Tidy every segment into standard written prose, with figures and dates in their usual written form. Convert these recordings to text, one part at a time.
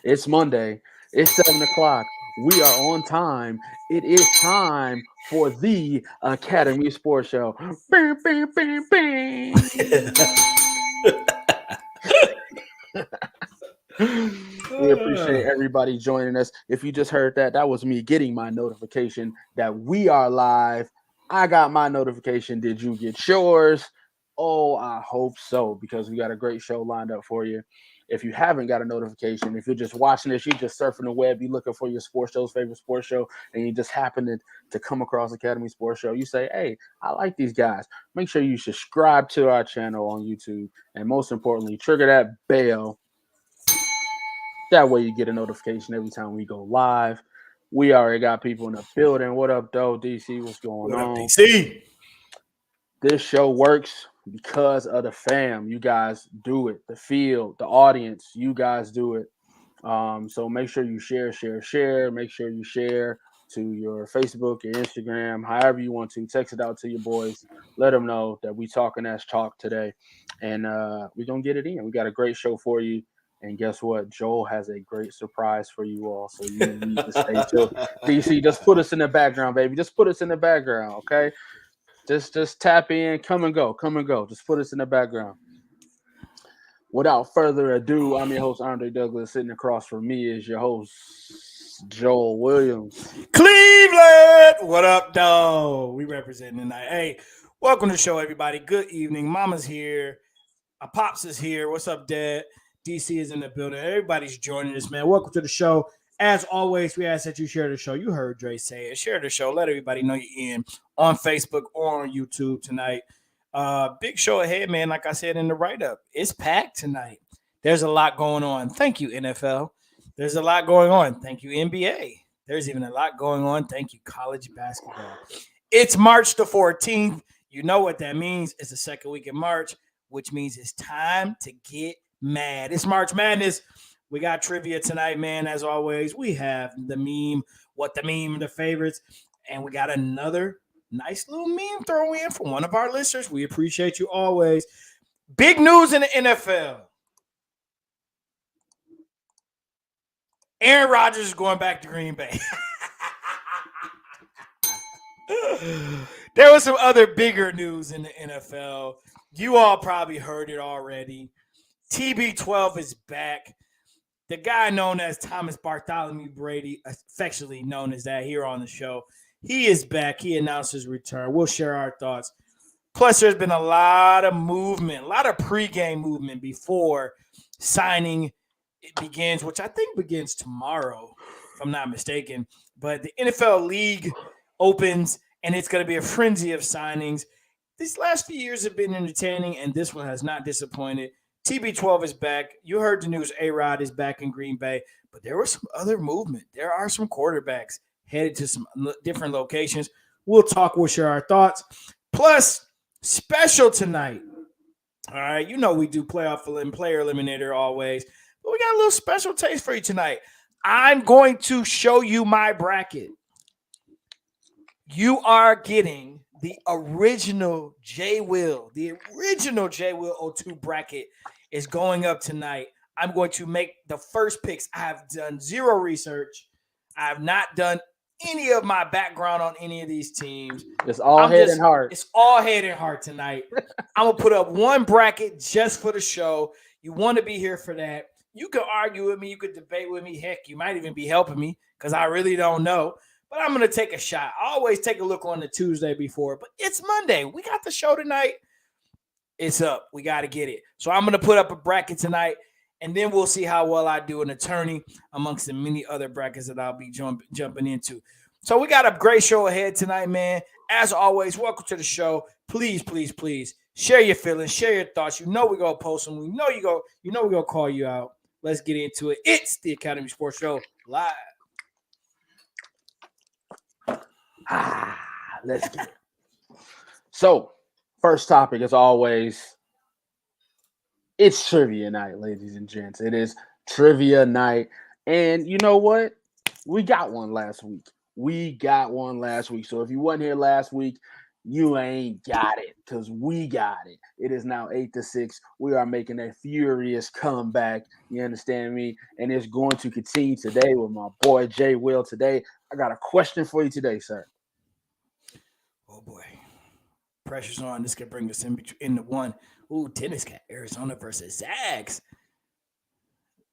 It's Monday. It's 7 o'clock. We are on time. It is time for the Academy Sports Show. Bing, bing, bing, bing. We appreciate everybody joining us. If you just heard that, that was me getting my notification that we are live. I got my notification. Did you get yours? Oh, I hope so, because we got a great show lined up for you. If you haven't got a notification, if you're just watching this, you're just surfing the web, you're looking for your sports show's favorite sports show, and you just happen to come across Academy Sports Show, you say, hey, I like these guys. Make sure you subscribe to our channel on YouTube, and most importantly, trigger that bell. That way you get a notification every time we go live. We already got people in the building. What up, though, DC? What's going on? What up, DC? This show works because of the fam. You guys do it. The field, the audience, you guys do it. So make sure you share. Make sure you share to your Facebook, your Instagram, however you want to. Text it out to your boys. Let them know that we talking as talk today. And we're going to get it in. We got a great show for you. And guess what? Joel has a great surprise for you all. So you need to stay tuned. DC, just put us in the background, baby. Just put us in the background, okay? Just tap in, come and go. Just put us in the background. Without further ado, I'm your host, Andre Douglas. Sitting across from me is your host, Joel Williams. Cleveland! What up, dog? We representing tonight. Hey, welcome to the show, everybody. Good evening. Mama's here. Pops is here. What's up, Dad? DC is in the building. Everybody's joining us, man. Welcome to the show. As always, we ask that you share the show. You heard Dre say it. Share the show. Let everybody know you're in on Facebook or on YouTube tonight. Big show ahead, man. Like I said in the write-up, it's packed tonight. There's a lot going on. Thank you, NFL. There's a lot going on. Thank you, NBA. There's even a lot going on. Thank you, college basketball. It's March the 14th. You know what that means. It's the second week in March, which means it's time to get mad. It's March Madness. We got trivia tonight, man. As always, we have the meme, the favorites, and we got another nice little meme throw in from one of our listeners. We appreciate you always. Big news in the NFL. Aaron Rodgers is going back to Green Bay. There was some other bigger news in the NFL. You all probably heard it already. TB12 is back. The guy known as Thomas Bartholomew Brady, affectionately known as that here on the show, he is back. He announced his return. We'll share our thoughts. Plus, there's been a lot of movement, a lot of pregame movement before signing it begins, which I think begins tomorrow, if I'm not mistaken. But the NFL League opens, and it's going to be a frenzy of signings. These last few years have been entertaining, and this one has not disappointed. TB12 is back. You heard the news. A-Rod is back in Green Bay, but there was some other movement. There are some quarterbacks headed to some different locations. We'll talk. We'll share our thoughts. Plus, special tonight. All right, you know we do player eliminator always, but we got a little special taste for you tonight. I'm going to show you my bracket. You are getting the original J Will 02 bracket is going up tonight. I'm going to make the first picks. I have done zero research. I have not done any of my background on any of these teams. It's all head and heart. It's all head and heart tonight. I'm going to put up one bracket just for the show. You want to be here for that. You can argue with me. You could debate with me. Heck, you might even be helping me because I really don't know. But I'm going to take a shot. I always take a look on the Tuesday before, but it's Monday. We got the show tonight. It's up. We got to get it. So I'm going to put up a bracket tonight, and then we'll see how well I do an attorney amongst the many other brackets that I'll be jumping into. So we got a great show ahead tonight, man. As always, welcome to the show. Please, please, please share your feelings, share your thoughts. You know we're going to post them. We're going to call you out. Let's get into it. It's the Academy Sports Show live. Let's get it. So, first topic, as always, it's trivia night, ladies and gents. It is trivia night. And you know what? We got one last week. So if you wasn't here last week, You ain't got it because we got it. It is now 8-6. We are making a furious comeback. You understand me? And it's going to continue today with my boy Jay Will. Today, I got a question for you today, sir. Oh boy, pressure's on. This could bring us in the one. Ooh, tennis cat Arizona versus Zags.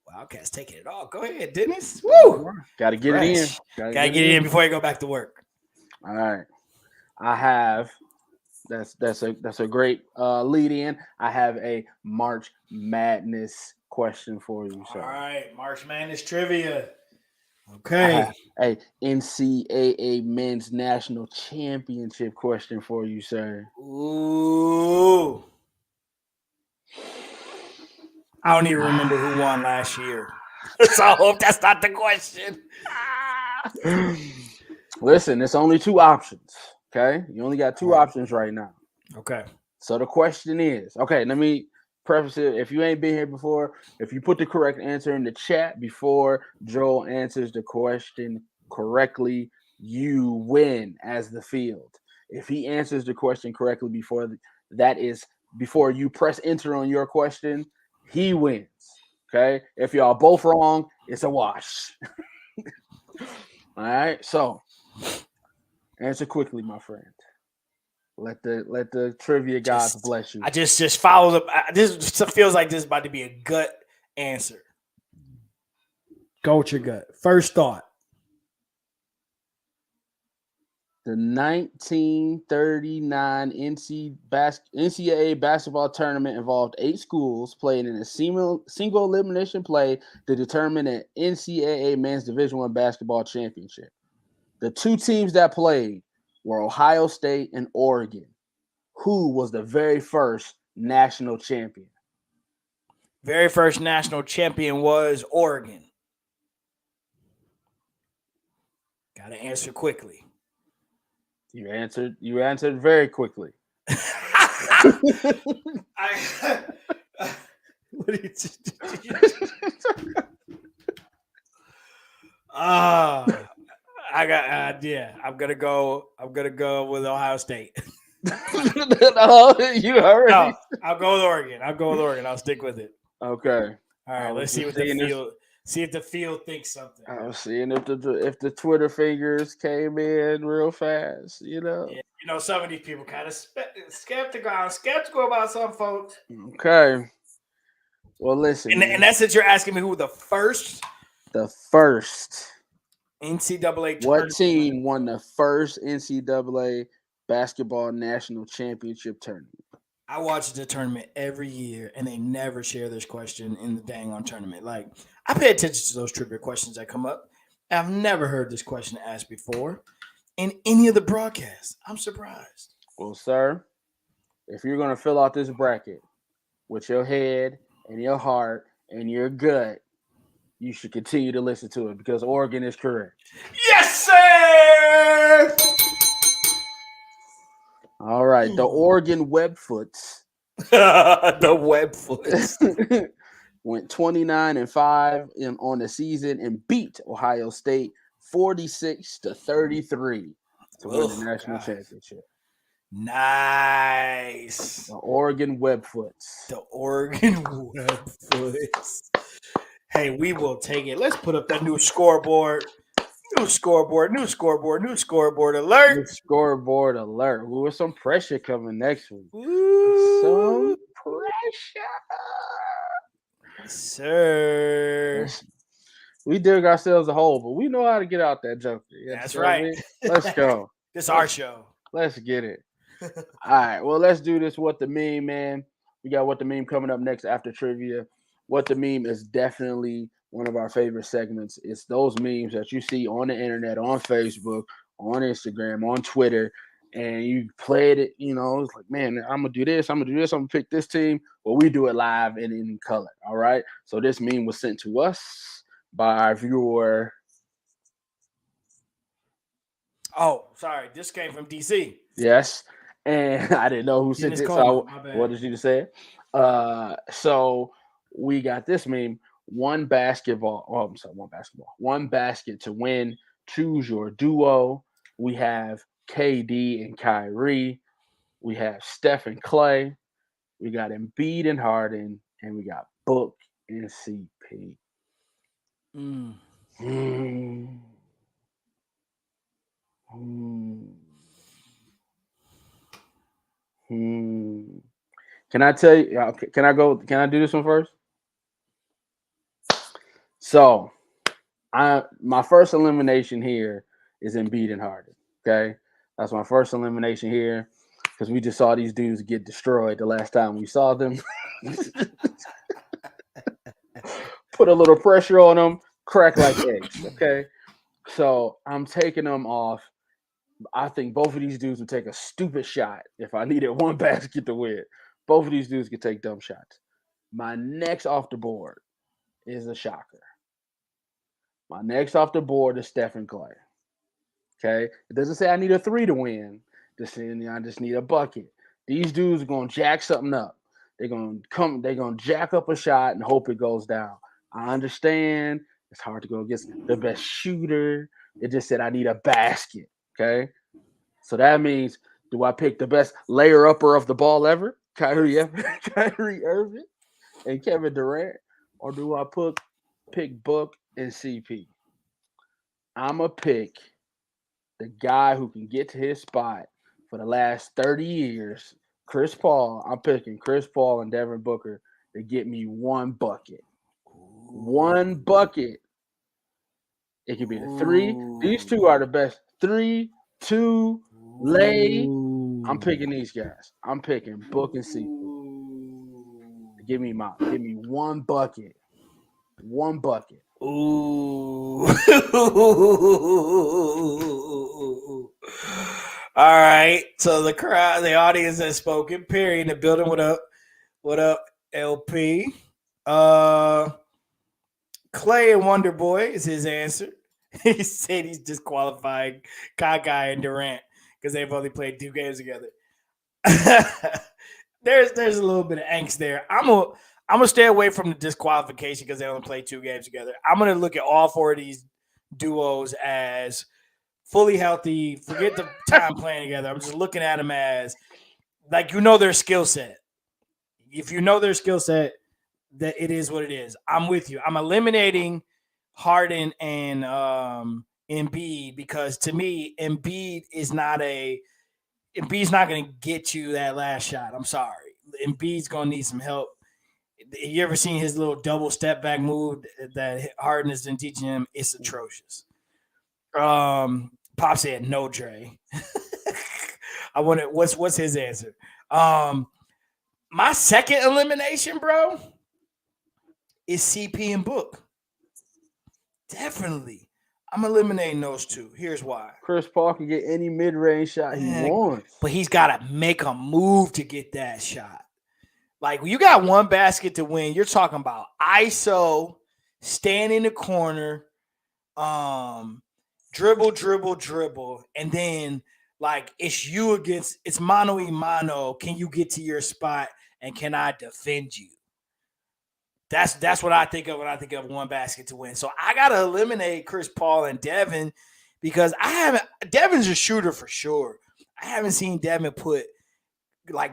Wildcats taking it all. Go ahead, Dennis. Woo! Got to get it in. Fresh. Gotta get it in before you go back to work. All right. I have that's a great lead in. I have a March Madness question for you, sir. All right, March Madness trivia. I Okay. have a NCAA Men's National Championship question for you, sir. Ooh. I don't even remember who won last year. So I hope that's not the question. Listen, it's only two options. Okay, you only got two options right now. Okay. So the question is, okay, let me preface it. If you ain't been here before, if you put the correct answer in the chat before Joel answers the question correctly, you win as the field. If he answers the question correctly before you press enter on your question, he wins. Okay. If y'all both wrong, it's a wash. All right. So answer quickly, my friend. Let the trivia gods bless you. I just follow up. This feels like this is about to be a gut answer. Go with your gut. First thought. The 1939 NCAA basketball tournament involved 8 schools playing in a single elimination play to determine an NCAA Men's Division I basketball championship. The two teams that played were Ohio State and Oregon. Who was the very first national champion? Very first national champion was Oregon. Got to answer quickly. You answered very quickly. What did you I got yeah. I'm gonna go with Ohio State. No, you already. No, I'll go with Oregon. I'll stick with it. Okay. All right. Let's see what the field. See if the field thinks something. I was seeing if the Twitter fingers came in real fast. Yeah, some of these people kind of skeptical about some folks. Okay. Well, listen. And that's it. You're asking me who the first NCAA tournament. What team won the first NCAA basketball national championship tournament? I watch the tournament every year, and they never share this question in the dang on tournament. Like, I pay attention to those trivia questions that come up. I've never heard this question asked before in any of the broadcasts. I'm surprised. Well, sir, if you're going to fill out this bracket with your head and your heart and your gut, you should continue to listen to it because Oregon is correct. Yes, sir! All right, the Oregon Webfoots. The Webfoots went 29-5 on the season and beat Ohio State 46-33 to win the national championship. Nice. The Oregon Webfoots. The Oregon Webfoots. Hey, we will take it. Let's put up that new scoreboard. New scoreboard alert. New scoreboard alert. Ooh, some pressure coming next week. Ooh. Some pressure. Sir. We dug ourselves a hole, but we know how to get out that junker. That's right. Let's go. This is our show. Let's get it. All right. Well, let's do this. What the meme, man. We got What the Meme coming up next after trivia. What the Meme is definitely one of our favorite segments. It's those memes that you see on the internet, on Facebook, on Instagram, on Twitter, and you played it, it's like, man, I'm going to do this, I'm going to pick this team. Well, we do it live and in color, all right? So this meme was sent to us by our viewer. Oh, sorry. This came from DC. Yes, and I didn't know who sent it, so I wanted you to say it. So we got this meme. One basket to win. Choose your duo. We have KD and Kyrie. We have Steph and Clay. We got Embiid and Harden, and we got Book and CP. Mm. Hmm. Hmm. Hmm. Can I tell you? Can I go? Can I do this one first? So, my first elimination here is Embiid and Harden. Okay, that's my first elimination here because we just saw these dudes get destroyed the last time we saw them. Put a little pressure on them, crack like eggs. Okay, so I'm taking them off. I think both of these dudes would take a stupid shot if I needed one basket to win. Both of these dudes could take dumb shots. My next off the board is a shocker. My next off the board is Stephen Clay. Okay, it doesn't say I need a three to win. Just saying I just need a bucket. These dudes are gonna jack something up. They're gonna come. They're gonna jack up a shot and hope it goes down. I understand it's hard to go against the best shooter. It just said I need a basket. Okay, so that means do I pick the best layer upper of the ball ever, Kyrie Irving and Kevin Durant, or do I pick Book and CP? I'm gonna pick the guy who can get to his spot for the last 30 years, Chris Paul. I'm picking Chris Paul and Devin Booker to get me one bucket. One bucket. It could be the three. These two are the best. 3, 2, lay. I'm picking these guys. I'm picking Book and CP. Give me one bucket. One bucket. Ooh. All right. So the crowd, the audience has spoken. Perry in the building. What up? What up, LP? Clay and Wonder Boy is his answer. He said he's disqualifying Kakai and Durant because they've only played 2 games together. there's a little bit of angst there. I'm gonna stay away from the disqualification because they only played 2 games together. I'm gonna look at all 4 of these duos as fully healthy. Forget the time playing together. I'm just looking at them as like their skill set. If you know their skill set, that it is what it is. I'm with you. I'm eliminating Harden and Embiid because to me, Embiid's not going to get you that last shot. I'm sorry. Embiid's going to need some help. You ever seen his little double step back move that Harden has been teaching him? It's atrocious. Pop said no, Dre. I want to. What's his answer? My second elimination, bro, is CP and Book. Definitely. I'm eliminating those 2. Here's why. Chris Paul can get any mid-range shot he wants. But he's got to make a move to get that shot. Like, when you got one basket to win, you're talking about ISO, stand in the corner, dribble, and then, like, it's mano y mano. Can you get to your spot, and can I defend you? That's what I think of when I think of one basket to win. So I gotta eliminate Chris Paul and Devin because Devin's a shooter for sure. I haven't seen Devin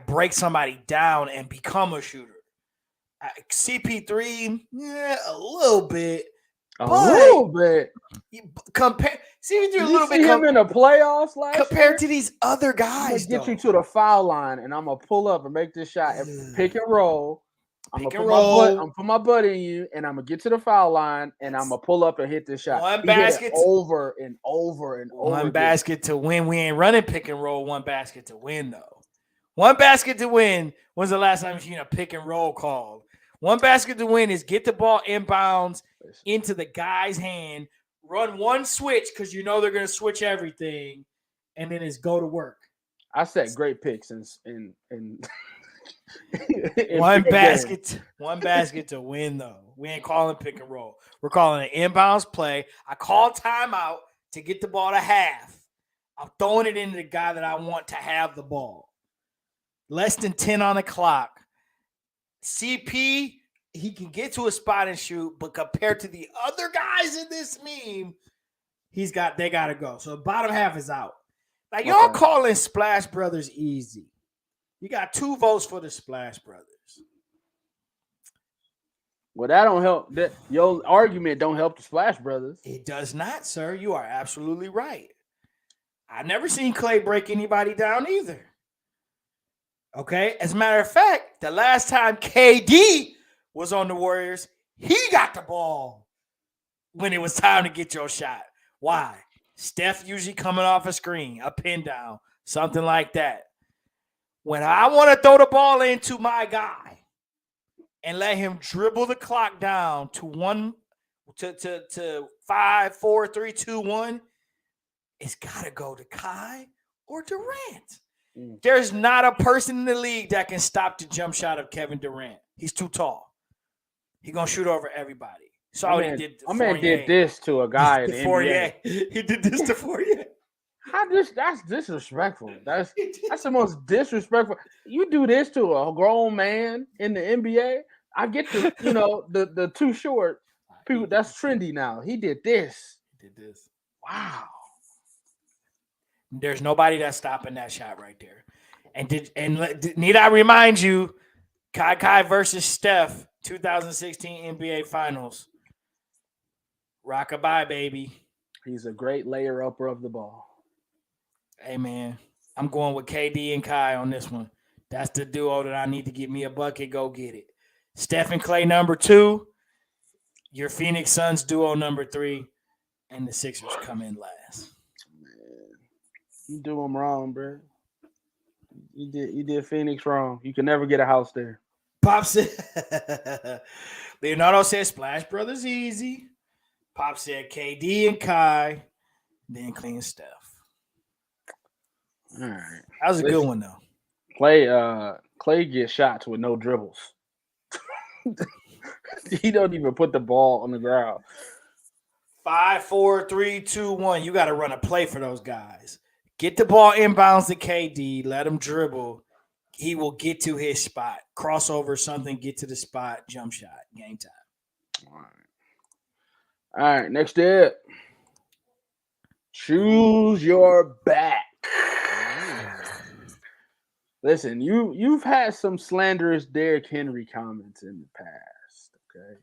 break somebody down and become a shooter. CP3, yeah, a little bit. A little bit. Compare CP3 a little bit. See him in the playoffs compared to these other guys. I'm gonna get you to the foul line, and I'm gonna pull up and make this shot. Pick and roll. I'm gonna put my butt in you, and I'm gonna get to the foul line, and I'm gonna pull up and hit this shot. One basket over and over and over. One basket to win. We ain't running pick and roll. One basket to win though. One basket to win. When's the last time you've seen a pick and roll called? One basket to win is get the ball inbounds into the guy's hand, run one switch because you know they're gonna switch everything, and then it's go to work. I set great picks in one basket to win though. We ain't calling pick and roll. We're calling an inbounds play. I call timeout to get the ball to half. I'm throwing it into the guy that I want to have the ball. Less than 10 on the clock. CP, he can get to a spot and shoot, but compared to the other guys in this meme, they gotta go. So the bottom half is out. Like, y'all Okay. calling Splash Brothers easy. You got 2 votes for the Splash Brothers. Well, that don't help. Your argument don't help the Splash Brothers. It does not, sir. You are absolutely right. I never seen Clay break anybody down either. Okay. As a matter of fact, the last time KD was on the Warriors, he got the ball when it was time to get your shot. Why? Steph usually coming off a screen, a pin down, something like that. When I want to throw the ball into my guy and let him dribble the clock down to 5, 4, 3, 2, 1, it's got to go to Kai or Durant. There's not a person in the league that can stop the jump shot of Kevin Durant. He's too tall. He's going to shoot over everybody. So My man did this to a guy in the NBA. He did this to Fourier. That's disrespectful. That's the most disrespectful. You do this to a grown man in the NBA. I get the too short people. That's trendy now. He did this. Wow. There's nobody that's stopping that shot right there. And need I remind you, Kai versus Steph, 2016 NBA Finals. Rockabye, baby. He's a great layer upper of the ball. Hey, man, I'm going with KD and Kai on this one. That's the duo that I need to get me a bucket. Go get it. Steph and Clay number 2. Your Phoenix Suns duo number 3. And the Sixers come in last. Man, you do them wrong, bro. You did Phoenix wrong. You can never get a house there. Pop said Leonardo said Splash Brothers easy. Pop said KD and Kai, then Clay and Steph. All right. That was a good one though. Clay gets shots with no dribbles. He don't even put the ball on the ground. 5, 4, 3, 2, 1. You got to run a play for those guys. Get the ball inbounds to KD. Let him dribble. He will get to his spot. Crossover, something, get to the spot, jump shot. Game time. All right. Next up. Choose your back. Listen, you've had some slanderous Derrick Henry comments in the past, okay?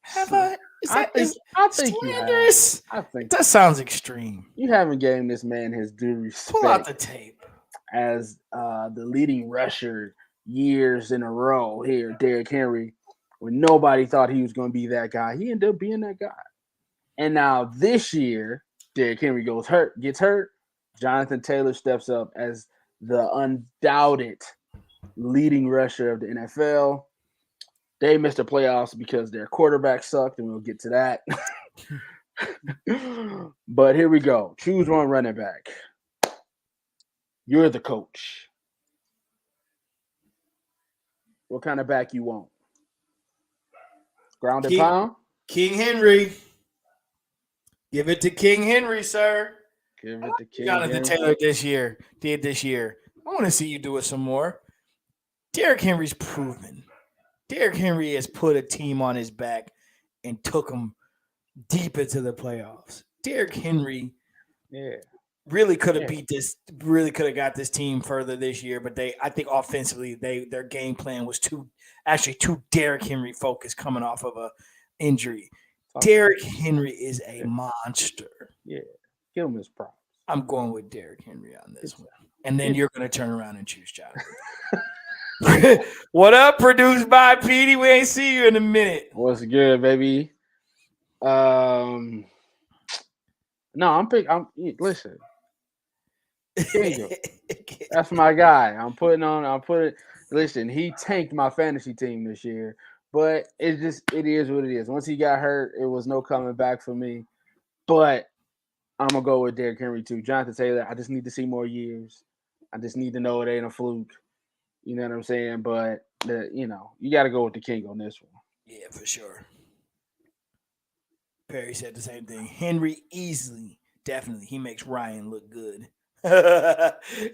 Have I? I think slanderous? I think that sounds extreme. You haven't given this man his due respect. Pull out the tape. As the leading rusher years in a row here, Derrick Henry, when nobody thought he was going to be that guy, he ended up being that guy. And now this year, Derrick Henry gets hurt. Jonathan Taylor steps up as the undoubted leading rusher of the NFL. They missed the playoffs because their quarterback sucked, and we'll get to that. But here we go. Choose one running back. You're the coach. What kind of back you want? Ground and pound? King Henry. Give it to King Henry, sir. Give it to King Jonathan Henry. Taylor this year. I want to see you do it some more. Derrick Henry's proven. Derrick Henry has put a team on his back and took them deep into the playoffs. Derrick Henry really could have beat this, really could have got this team further this year, but I think offensively, their game plan was too Derrick Henry focused coming off of a injury. Derrick Henry is a monster. Yeah, give him his props. I'm going with Derrick Henry on this one. And then you're going to turn around and choose Jonathan. What up, produced by Petey? We ain't see you in a minute. What's good, baby? No, listen. Kingo. That's my guy. Listen, he tanked my fantasy team this year, but it is what it is. Once he got hurt, it was no coming back for me. But I'm gonna go with Derrick Henry too. Jonathan Taylor, I just need to see more years. I just need to know it ain't a fluke. You know what I'm saying? But you got to go with the king on this one. Yeah, for sure. Perry said the same thing. Henry easily, definitely, he makes Ryan look good.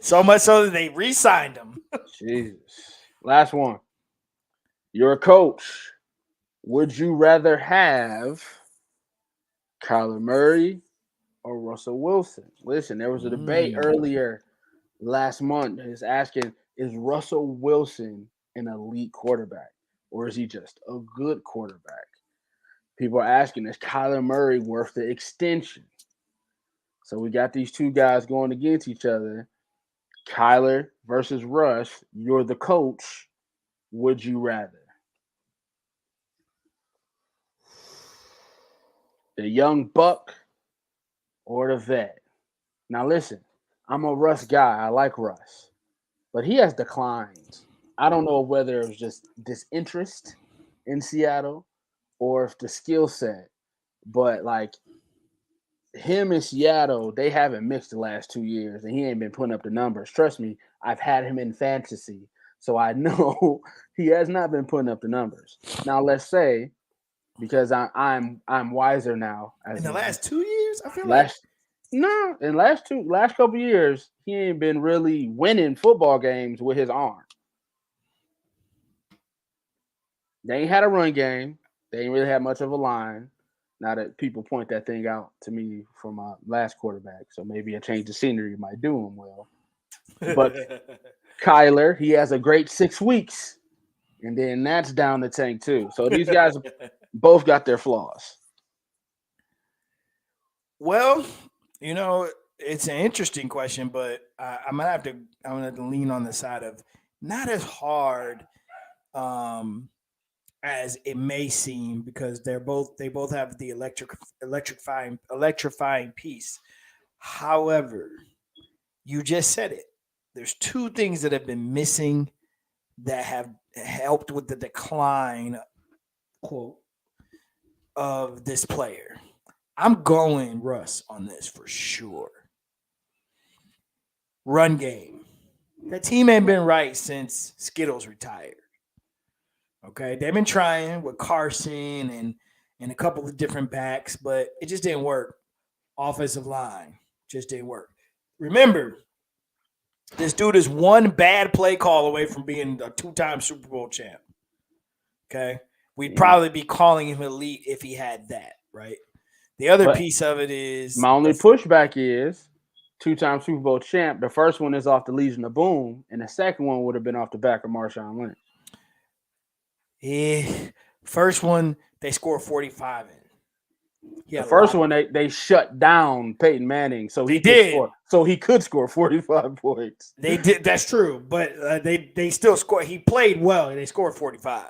So much so that they re-signed him. Jesus. Last one. You're a coach. Would you rather have Kyler Murray or Russell Wilson? Listen, there was a debate earlier last month is asking, is Russell Wilson an elite quarterback or is he just a good quarterback? People are asking, is Kyler Murray worth the extension? So we got these two guys going against each other. Kyler versus Russ. You're the coach. Would you rather? The young buck or the vet? Now listen, I'm a Russ guy. I like Russ. But he has declined. I don't know whether it was just disinterest in Seattle or if the skill set. But like him in Seattle, they haven't mixed the last 2 years, and he ain't been putting up the numbers. Trust me, I've had him in fantasy, so I know he has not been putting up the numbers. Now, let's say because I'm wiser now. As In the last 2 years, I feel last no, in last couple years, he ain't been really winning football games with his arm. They ain't had a run game. They ain't really had much of a line. Now that people point that thing out to me from my last quarterback, so maybe a change of scenery might do him well. But like. Kyler, he has a great 6 weeks, and then that's down the tank too. So these guys both got their flaws. Well, it's an interesting question, but I'm gonna have to lean on the side of not as hard as it may seem because they both have the electrifying piece. However, you just said it. There's two things that have been missing that have helped with the decline, quote, of this player. I'm going Russ on this for sure. Run game. That team ain't been right since Skittles retired. Okay, they've been trying with Carson and a couple of different backs, but it just didn't work. Offensive line just didn't work. Remember, this dude is one bad play call away from being a two-time Super Bowl champ. Okay, we'd probably be calling him elite if he had that, right? The other piece of it is my only pushback is two-time Super Bowl champ. The first one is off the Legion of Boom, and the second one would have been off the back of Marshawn Lynch. First one they scored 45 in. The first one they shut down Peyton Manning, so he could score 45 points. They did. That's true, but they still scored. He played well, and they scored 45.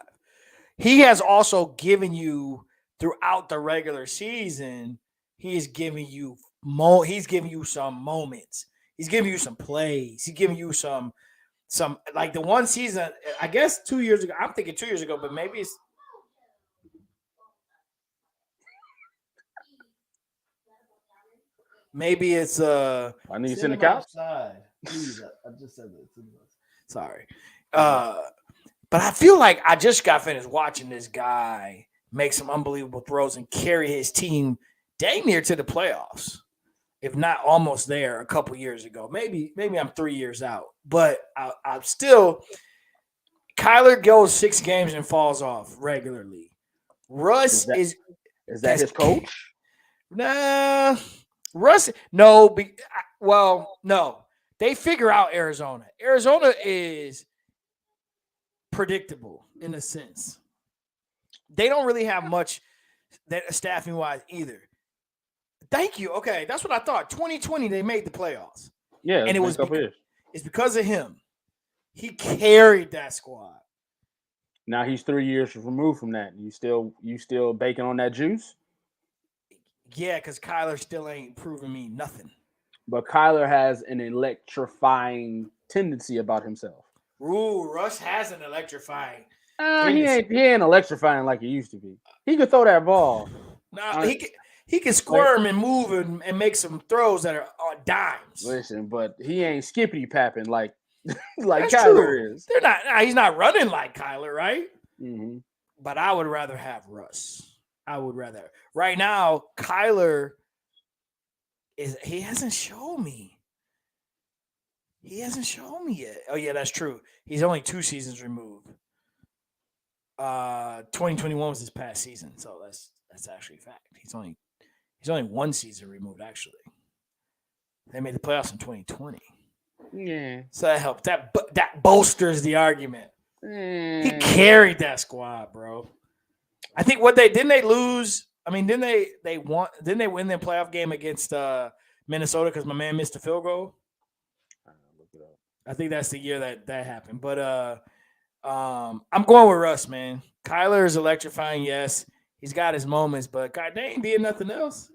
He has also given you throughout the regular season. He's giving you He's giving you some moments. He's giving you some plays. He's giving you some like the one season. I guess 2 years ago. I'm thinking 2 years ago, but maybe it's. Maybe it's I need to sit in the couch. Please, I just said that. Sorry. But I feel like I just got finished watching this guy make some unbelievable throws and carry his team dang near to the playoffs, if not almost there a couple years ago. Maybe I'm 3 years out, but I'm still. Kyler goes 6 games and falls off regularly. Russ is that his coach? Nah. Russ, no. No. They figure out Arizona. Arizona is predictable in a sense. They don't really have much that staffing wise either. Thank you. Okay, that's what I thought. 2020, they made the playoffs. Yeah, and it's because of him. He carried that squad. Now he's 3 years removed from that. You still baking on that juice? Yeah, because Kyler still ain't proving me nothing. But Kyler has an electrifying tendency about himself. Ooh, Russ has an electrifying. He ain't electrifying like he used to be. He could throw that ball. No, he can squirm and move and make some throws that are on dimes. Listen, but he ain't skippity papping like That's Kyler true. is. They're not. He's not running like Kyler, right? Mm-hmm. But I would rather have Russ. I would rather. Right now, Kyler he hasn't shown me. He hasn't shown me yet. Oh yeah, that's true. He's only 2 seasons removed. 2021 was his past season, so that's actually a fact. He's only one season removed, actually. They made the playoffs in 2020. Yeah. So that helps. That bolsters the argument. He Mm. carried that squad, bro. I think didn't they lose? I mean, didn't they win their playoff game against Minnesota because my man missed a field goal? Look it up. I think that's the year that happened. But I'm going with Russ, man. Kyler is electrifying, yes. He's got his moments, but God, they ain't did nothing else.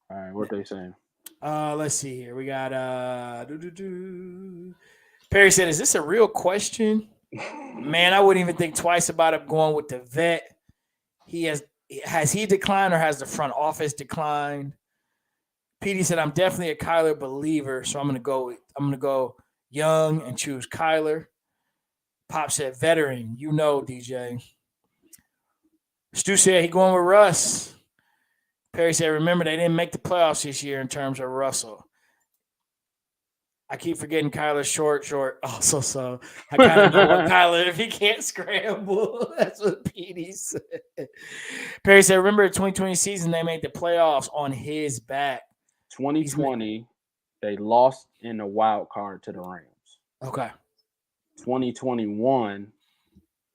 All right, what they saying? Let's see here. We got Perry said, "Is this a real question?" Man, I wouldn't even think twice about it going with the vet. Has he declined or has the front office declined? Petey said, "I'm definitely a Kyler believer, so I'm gonna go young and choose Kyler." Pop said, "Veteran, DJ." Stu said he going with Russ. Perry said, "Remember they didn't make the playoffs this year in terms of Russell." I keep forgetting Kyler's short. Also, so I kind of know what Kyler if he can't scramble. That's what Petey said. Perry said, "Remember the 2020 season they made the playoffs on his back." 2020, they lost in the wild card to the Rams. Okay. 2021,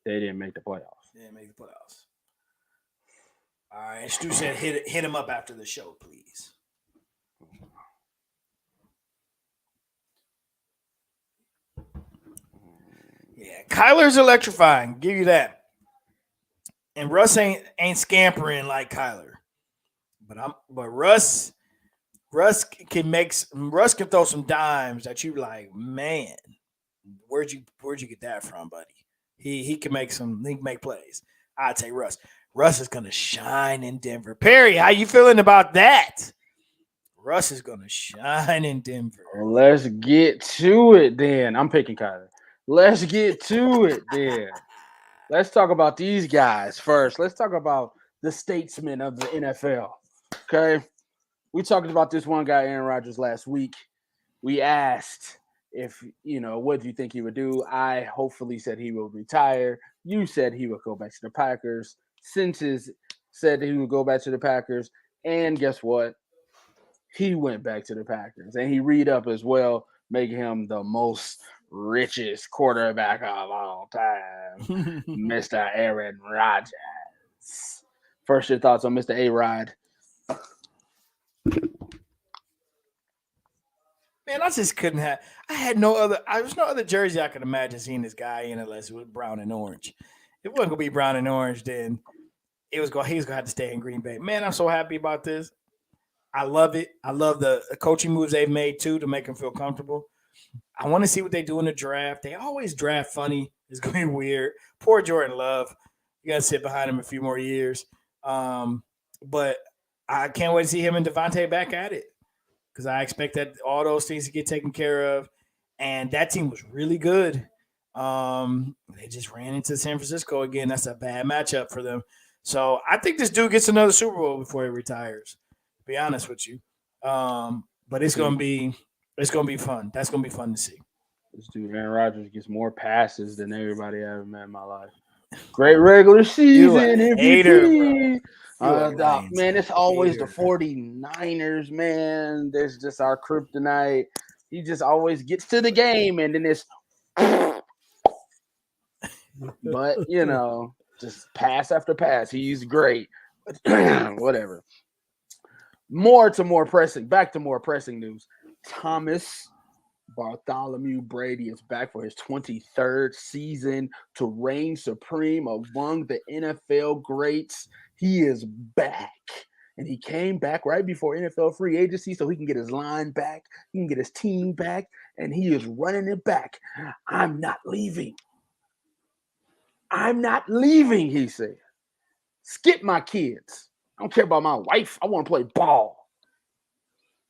they didn't make the playoffs. All right. Stu said, hit him up after the show, please. Yeah, Kyler's electrifying. Give you that. And Russ ain't scampering like Kyler, but Russ can throw some dimes that you like. Man, where'd you get that from, buddy? He can make plays. I'd say Russ. Russ is gonna shine in Denver. Perry, how you feeling about that? Russ is gonna shine in Denver. Well, let's get to it then. I'm picking Kyler. Let's get to it then. Let's talk about these guys first. Let's talk about the statesmen of the NFL. Okay. We talked about this one guy, Aaron Rodgers, last week. We asked if, what do you think he would do? I hopefully said he will retire. You said he would go back to the Packers. Senses said that he would go back to the Packers. And guess what? He went back to the Packers. And he read up as well, making him the most richest quarterback of all time, Mr. Aaron Rodgers. First, your thoughts on Mr. A-Rod? Man, I just couldn't have. There was no other jersey I could imagine seeing this guy in unless it was brown and orange. If it wasn't gonna be brown and orange, then he was gonna have to stay in Green Bay. Man, I'm so happy about this. I love it. I love the coaching moves they've made too to make him feel comfortable. I want to see what they do in the draft. They always draft funny. It's gonna be weird. Poor Jordan Love. You gotta sit behind him a few more years. But I can't wait to see him and Devontae back at it. Because I expect that all those things to get taken care of. And that team was really good. They just ran into San Francisco again. That's a bad matchup for them. So I think this dude gets another Super Bowl before he retires, to be honest with you. But it's gonna be fun. That's gonna be fun to see. This dude, Aaron Rodgers, gets more passes than everybody I ever met in my life. Great regular season MVP. Man, it's always the 49ers, man. There's just our kryptonite. He just always gets to the game, and then it's but just pass after pass. He's great. Whatever. Back to more pressing news. Thomas Bartholomew Brady is back for his 23rd season to reign supreme among the NFL greats. He is back. And he came back right before NFL free agency so he can get his line back. He can get his team back. And he is running it back. I'm not leaving. He said. Skip my kids. I don't care about my wife. I want to play ball.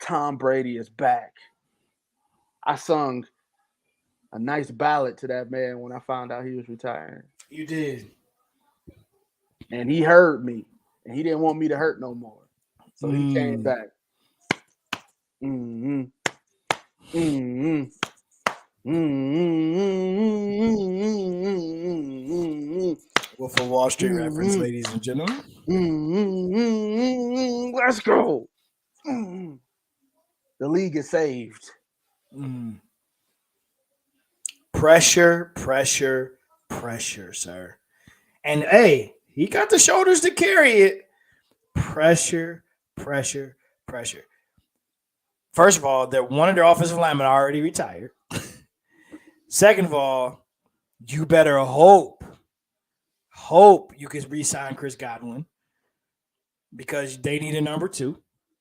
Tom Brady is back. I sung a nice ballad to that man when I found out he was retiring. You did. And he heard me. And he didn't want me to hurt no more. So he came back. Wolf of Wall Street reference, ladies and gentlemen. Let's go. The league is saved. Pressure, sir. And hey, he got the shoulders to carry it. Pressure. First of all, one of their offensive linemen already retired. Second of all, you better hope you can re-sign Chris Godwin because they need a number 2.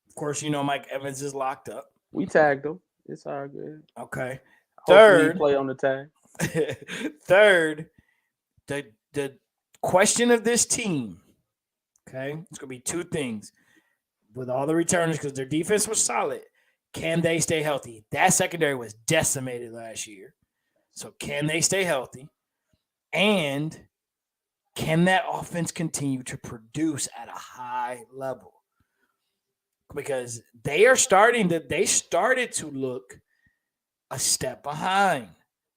Of course, Mike Evans is locked up. We tagged him. It's all good. Okay. Hopefully he play on the tag. Third, the question of this team, okay, it's going to be 2 things. With all the returners, because their defense was solid, can they stay healthy? That secondary was decimated last year. So can they stay healthy? And can that offense continue to produce at a high level? Because they started to look a step behind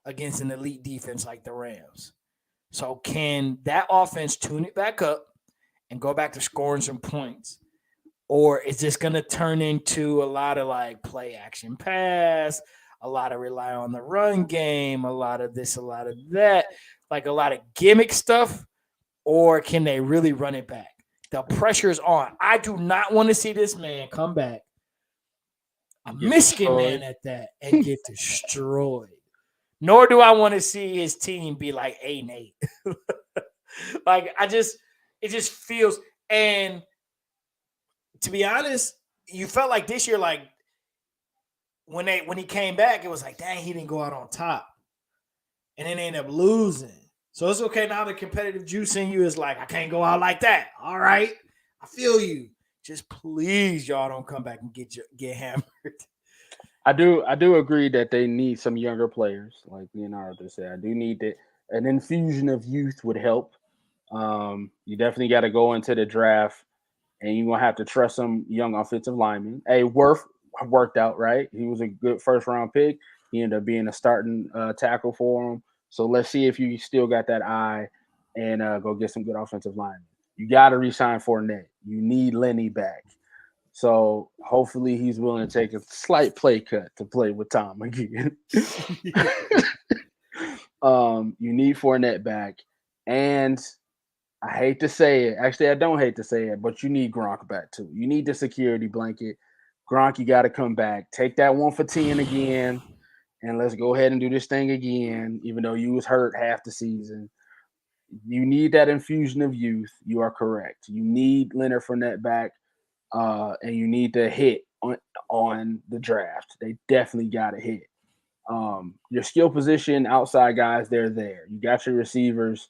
against an elite defense like the Rams. So can that offense tune it back up and go back to scoring some points? Or is this going to turn into a lot of like play action pass, a lot of rely on the run game, a lot of this, a lot of that, like a lot of gimmick stuff? Or can they really run it back? The pressure is on. I do not want to see this man come back, a Michigan man at that, and get destroyed. Nor do I want to see his team be like 8-8. Like it just feels. And to be honest, you felt like this year, like when he came back, it was like, dang, he didn't go out on top, and then they ended up losing. So it's okay now. The competitive juice in you is like, I can't go out like that. All right, I feel you. Just please, y'all don't come back and get hammered. I do agree that they need some younger players, like Leonardo said. I do need that. An infusion of youth would help. You definitely got to go into the draft, and you're gonna have to trust some young offensive linemen. Hey, Worth worked out, right? He was a good first round pick. He ended up being a starting tackle for him. So let's see if you still got that eye and go get some good offensive linemen. You got to re-sign Fournette. You need Lenny back. So hopefully he's willing to take a slight play cut to play with Tom again. You need Fournette back. And I hate to say it. Actually, I don't hate to say it, but you need Gronk back too. You need the security blanket. Gronk, you got to come back. Take that 1 for 10 again. And let's go ahead and do this thing again, even though you was hurt half the season. You need that infusion of youth. You are correct. You need Leonard Fournette back, and you need to hit on the draft. They definitely got to hit. Your skill position, outside guys, they're there. You got your receivers,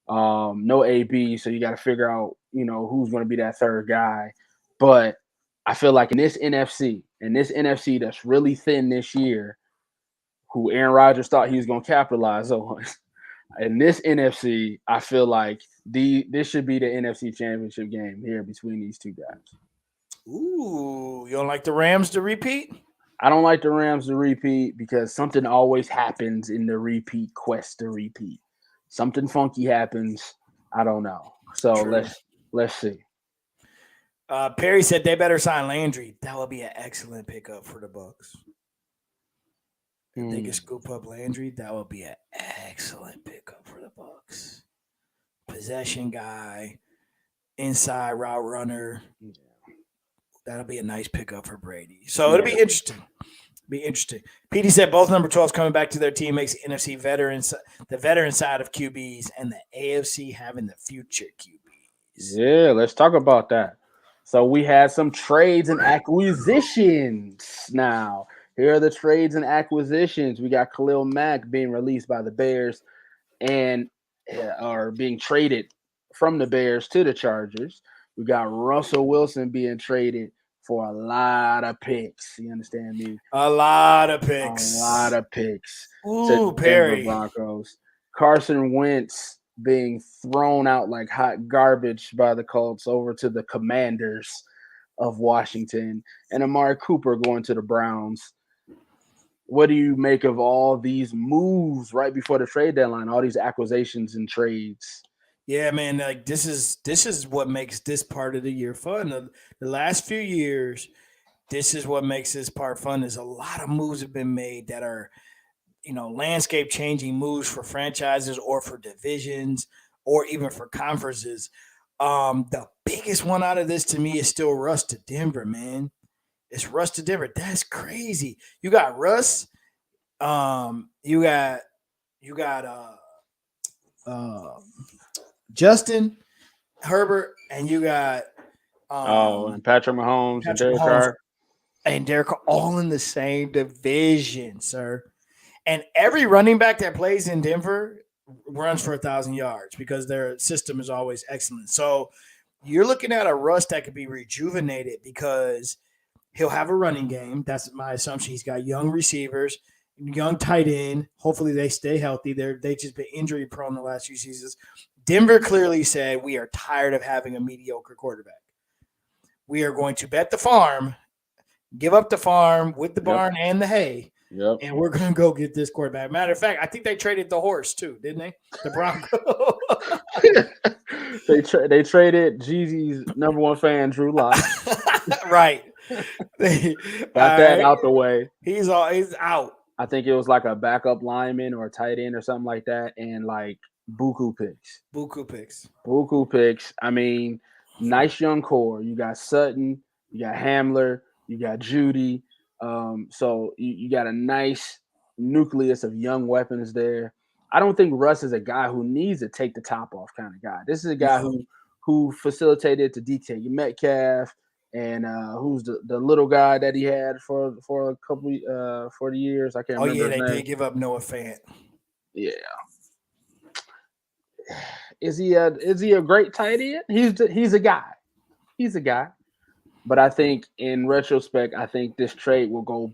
no AB, so you got to figure out, who's going to be that third guy. But I feel like in this NFC that's really thin this year, who Aaron Rodgers thought he was going to capitalize on. In this NFC, I feel like this should be the NFC Championship game here between these two guys. Ooh, you don't like the Rams to repeat? I don't like the Rams to repeat because something always happens in the repeat quest to repeat. Something funky happens. I don't know. So let's see. Perry said they better sign Landry. That would be an excellent pickup for the Bucs. If they can scoop up Landry, that would be an excellent pickup for the Bucs. Possession guy, inside route runner. That'll be a nice pickup for Brady. So it'll be interesting. Petey said both number 12s coming back to their team makes the NFC the veteran side of QBs and the AFC having the future QBs. Yeah, let's talk about that. So we had some trades and acquisitions now. Here are the trades and acquisitions. We got Khalil Mack being released by the Bears and are being traded from the Bears to the Chargers. We got Russell Wilson being traded for a lot of picks. You understand me? A lot of picks. Ooh, Perry. Broncos. Carson Wentz being thrown out like hot garbage by the Colts over to the Commanders of Washington. And Amari Cooper going to the Browns. What do you make of all these moves right before the trade deadline, all these acquisitions and trades? Yeah, man. Like this is what makes this part of the year fun. The last few years, this is what makes this part fun. Is a lot of moves have been made that are landscape changing moves for franchises or for divisions or even for conferences. The biggest one out of this to me is still Russ to Denver, man. It's Russ to Denver. That's crazy. You got Russ. You got uh Justin Herbert, and you got Oh, and Patrick Mahomes and Patrick Derek Mahomes Carr. and Derrick are all in the same division, sir. And every running back that plays in Denver runs for 1,000 yards because their system is always excellent. So you're looking at a Russ that could be rejuvenated because he'll have a running game. That's my assumption. He's got young receivers, young tight end. Hopefully they stay healthy. They just been injury prone the last few seasons. Denver clearly said we are tired of having a mediocre quarterback. We are going to bet the farm, give up the farm with the barn and the hay, and we're going to go get this quarterback. Matter of fact, I think they traded the horse too, didn't they? The Bronco. They traded Jeezy's number one fan, Drew Lock. Right. Got that out the way. He's out. I think it was like a backup lineman or a tight end or something like that, and like buku picks. I mean, nice young core. You got Sutton, you got Hamler, you got Judy. So you got a nice nucleus of young weapons there. I don't think Russ is a guy who needs to take the top off kind of guy. This is a guy who facilitated to DK Metcalf and who's the little guy that he had for a couple for the years. I can't remember. Oh yeah, they did give up Noah Fant. Yeah. Is he a great tight end? He's a guy. He's a guy. But I think in retrospect, I think this trade will go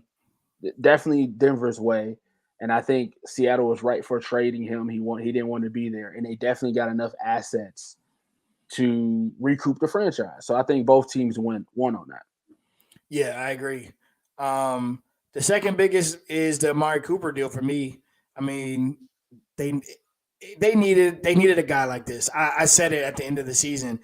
definitely Denver's way. And I think Seattle was right for trading him. He didn't want to be there. And they definitely got enough assets to recoup the franchise. So I think both teams won on that. Yeah, I agree. The second biggest is the Amari Cooper deal for me. I mean, they needed a guy like this. I said it at the end of the season.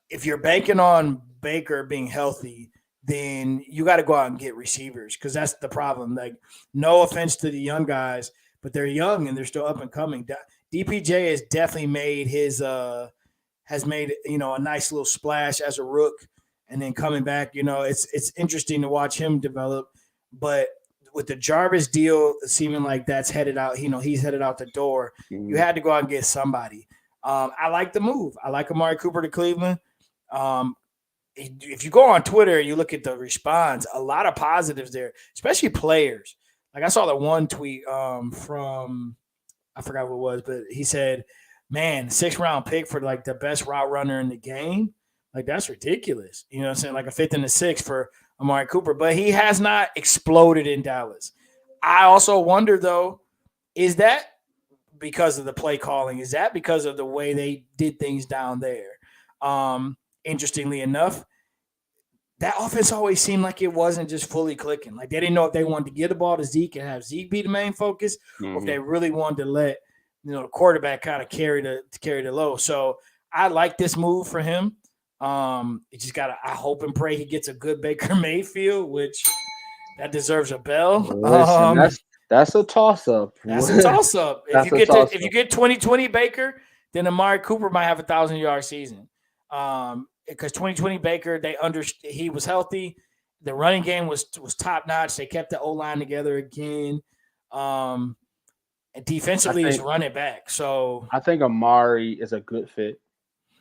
If you're banking on Baker being healthy, then you got to go out and get receivers because that's the problem. Like, no offense to the young guys, but they're young and they're still up and coming. DPJ has definitely made a nice little splash as a rook, and then coming back. It's interesting to watch him develop, but with the Jarvis deal seeming like that's headed out, he's headed out the door. Mm-hmm. You had to go out and get somebody. I like the move. I like Amari Cooper to Cleveland. If you go on Twitter, you look at the response, a lot of positives there, especially players. Like I saw the one tweet from, I forgot what it was, but he said, man, 6th round pick for like the best route runner in the game. Like that's ridiculous. You know what I'm saying? Like a 5th and a 6th for Amari Cooper, but he has not exploded in Dallas. I also wonder though, is that because of the play calling? Is that because of the way they did things down there? Interestingly enough, that offense always seemed like it wasn't just fully clicking. Like they didn't know if they wanted to get the ball to Zeke and have Zeke be the main focus, or if they really wanted to let the quarterback kind of carry the load. So I like this move for him. You just gotta, I hope and pray he gets a good Baker Mayfield, which that deserves a bell. Listen, that's a toss up. That's a toss up. If you get 2020 Baker, then Amari Cooper might have 1,000-yard season. Because 2020 Baker, he was healthy. The running game was top notch. They kept the O-line together again. And defensively, he's running back. So I think Amari is a good fit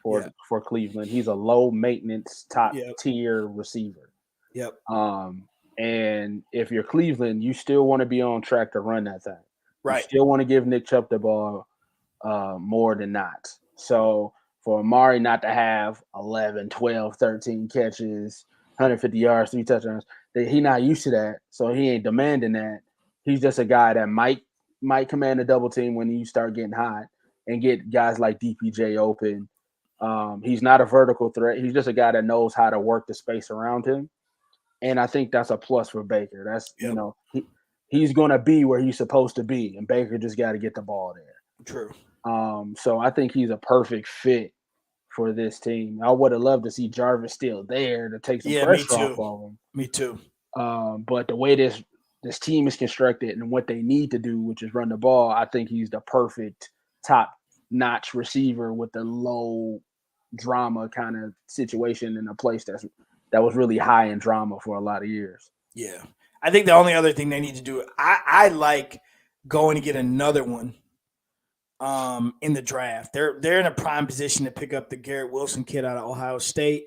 for Cleveland. He's a low maintenance top tier receiver. Yep. And if you're Cleveland, you still want to be on track to run that thing. Right. You still want to give Nick Chubb the ball more than not. So for Amari not to have 11, 12, 13 catches, 150 yards, 3 touchdowns, he's not used to that. So he ain't demanding that. He's just a guy that might command a double team when you start getting hot and get guys like DPJ open. He's not a vertical threat. He's just a guy that knows how to work the space around him. And I think that's a plus for Baker. That's, he's going to be where he's supposed to be. And Baker just got to get the ball there. True. So I think he's a perfect fit for this team. I would have loved to see Jarvis still there to take some Yeah, me pressure off too. of him. Me too. But the way this team is constructed and what they need to do, which is run the ball, I think he's the perfect top notch receiver with the low drama kind of situation in a place that was really high in drama for a lot of years. Yeah. I think the only other thing they need to do, I like going to get another one in the draft. They're in a prime position to pick up the Garrett Wilson kid out of Ohio State.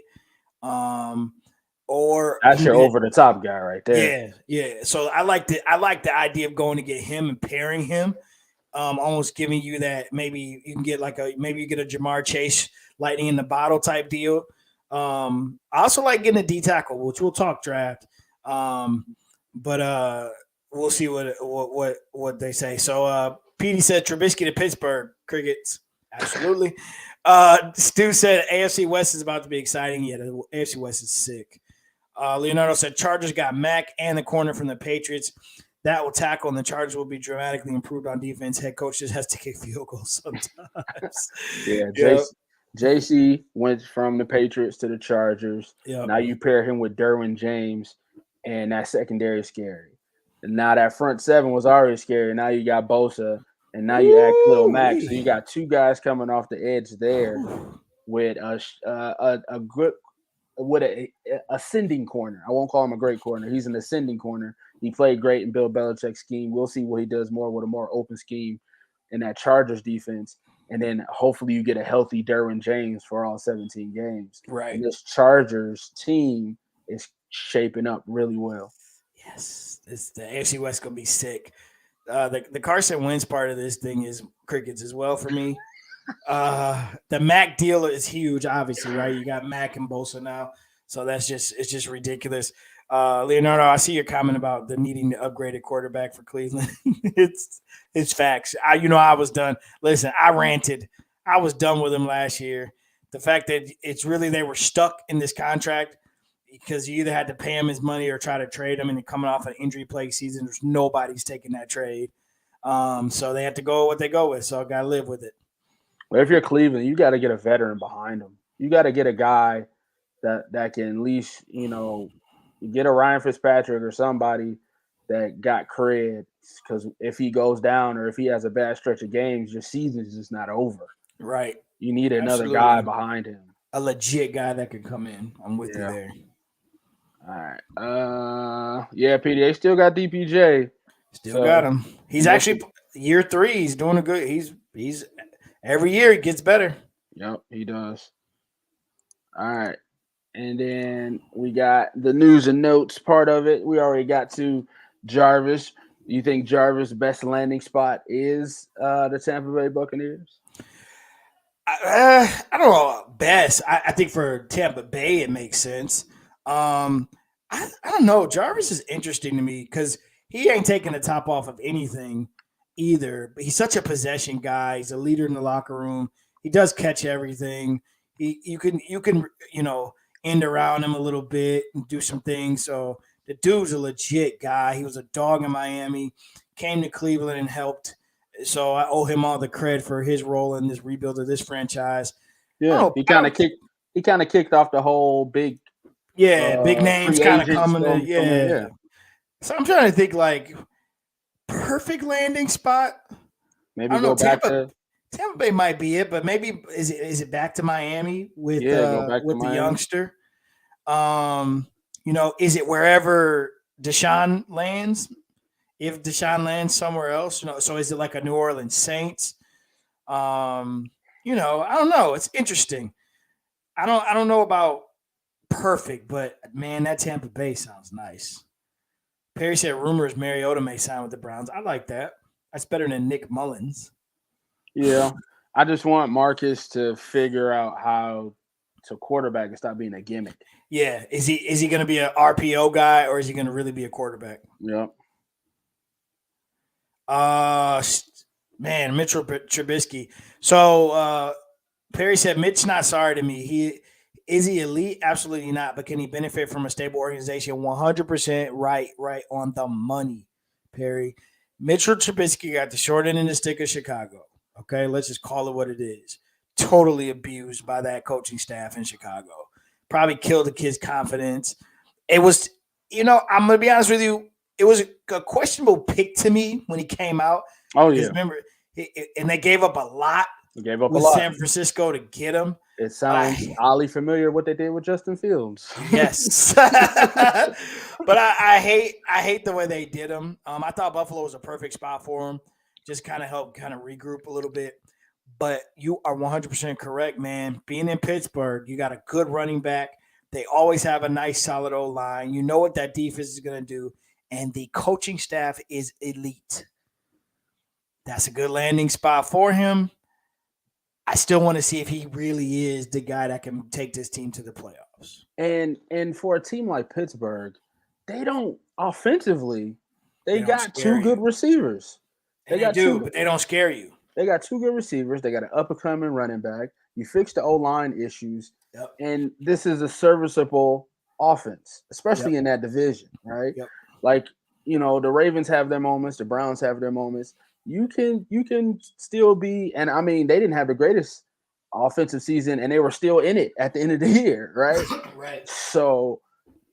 Or That's your over the top guy right there. yeah. So I like the idea of going to get him and pairing him. Almost giving you that maybe you can get maybe you get a Jamar Chase lightning in the bottle type deal. I also like getting a D tackle, which we'll talk draft. But we'll see what they say. So Petey said Trubisky to Pittsburgh Crickets. Absolutely. Stu said AFC West is about to be exciting. Yeah, the AFC West is sick. Leonardo said Chargers got Mack and the corner from the Patriots. That will tackle, and the Chargers will be dramatically improved on defense. Head coach just has to kick field goals sometimes. Yeah, Yep. JC went from the Patriots to the Chargers. Yep. Now you pair him with Derwin James, and that secondary is scary. And now that front seven was already scary. Now you got Bosa, and now you add Khalil Mack. So you got two guys coming off the edge there with a good with a ascending corner. I won't call him a great corner. He's an ascending corner. He played great in Bill Belichick's scheme. We'll see what he does more with a more open scheme in that Chargers defense. And then hopefully you get a healthy Derwin James for all 17 games. Right. And this Chargers team is shaping up really well. Yes. The AFC West going to be sick. The Carson Wentz part of this thing is crickets as well for me. The Mac deal is huge, obviously, right? You got Mac and Bosa now. So it's just ridiculous. Leonardo, I see your comment about the needing to upgrade a quarterback for Cleveland. it's facts. I was done. Listen, I ranted. I was done with him last year. The fact that it's really they were stuck in this contract because you either had to pay him his money or try to trade him, and they're coming off an injury-plagued season. There's nobody's taking that trade. So they have to go with what they go with. So I got to live with it. Well, if you're Cleveland, you got to get a veteran behind him. You got to get a guy that can at least, get a Ryan Fitzpatrick or somebody that got cred, because if he goes down or if he has a bad stretch of games, your season is just not over. Right. You need another guy behind him. A legit guy that could come in. I'm with you there. All right. Yeah, PDA still got DPJ. Still got him. He's actually year 3. He's doing a good. He's every year he gets better. Yep, he does. All right. And then we got the news and notes part of it. We already got to Jarvis. You think Jarvis' best landing spot is the Tampa Bay Buccaneers? I don't know. Best. I think for Tampa Bay it makes sense. I don't know. Jarvis is interesting to me because he ain't taking the top off of anything either. But he's such a possession guy. He's a leader in the locker room. He does catch everything. You can end around him a little bit and do some things. So the dude's a legit guy. He was a dog in Miami, came to Cleveland and helped. So I owe him all the credit for his role in this rebuild of this franchise. Yeah, he kind of kicked off the whole big names kind of coming. Yeah. So I'm trying to think perfect landing spot. Maybe go back to Tampa Bay might be it, but maybe is it back to Miami with the youngster? Is it wherever Deshaun lands? If Deshaun lands somewhere else, so is it like a New Orleans Saints? I don't know. It's interesting. I don't know about perfect, but man, that Tampa Bay sounds nice. Perry said rumors Mariota may sign with the Browns. I like that. That's better than Nick Mullins. Yeah, I just want Marcus to figure out how to quarterback and stop being a gimmick. Yeah, is he going to be an RPO guy or is he going to really be a quarterback? Yep. Man, Mitchell Trubisky. So Perry said Mitch not sorry to me. Is he elite? Absolutely not. But can he benefit from a stable organization? 100% right on the money, Perry. Mitchell Trubisky got the short end of the stick of Chicago. Okay, let's just call it what it is. Totally abused by that coaching staff in Chicago. Probably killed the kid's confidence. It was, I'm gonna be honest with you. It was a questionable pick to me when he came out. Oh Because yeah, remember, and they gave up a lot they gave up a with lot. San Francisco to get him. It sounds oddly familiar what they did with Justin Fields. Yes, but I hate the way they did him. I thought Buffalo was a perfect spot for him. Just kind of help regroup a little bit. But you are 100% correct, man. Being in Pittsburgh, you got a good running back. They always have a nice, solid O-line. You know what that defense is going to do. And the coaching staff is elite. That's a good landing spot for him. I still want to see if he really is the guy that can take this team to the playoffs. And for a team like Pittsburgh, they don't offensively. They don't got scare two good you. receivers. They do, but they don't scare you. They got two good receivers. They got an up-and-coming running back. You fix the O-line issues, and this is a serviceable offense, especially in that division, right? Yep. Like, the Ravens have their moments, the Browns have their moments. You can still be, and I mean, they didn't have the greatest offensive season, and they were still in it at the end of the year, right? Right. So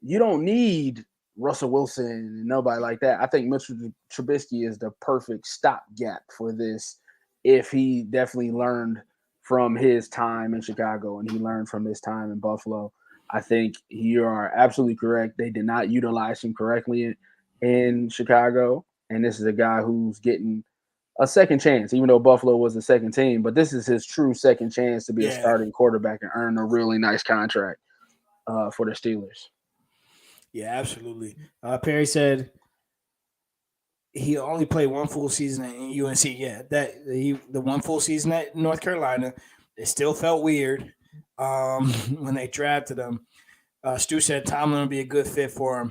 you don't need Russell Wilson and nobody like that. I think Mitchell Trubisky is the perfect stopgap for this. If he definitely learned from his time in Chicago and he learned from his time in Buffalo, I think you are absolutely correct. They did not utilize him correctly in Chicago, and this is a guy who's getting a second chance, even though Buffalo was the second team. But this is his true second chance to be a starting quarterback and earn a really nice contract for the Steelers. Yeah, absolutely. Perry said he only played one full season at UNC. Yeah, the one full season at North Carolina, it still felt weird when they drafted him. Stu said Tomlin would be a good fit for him.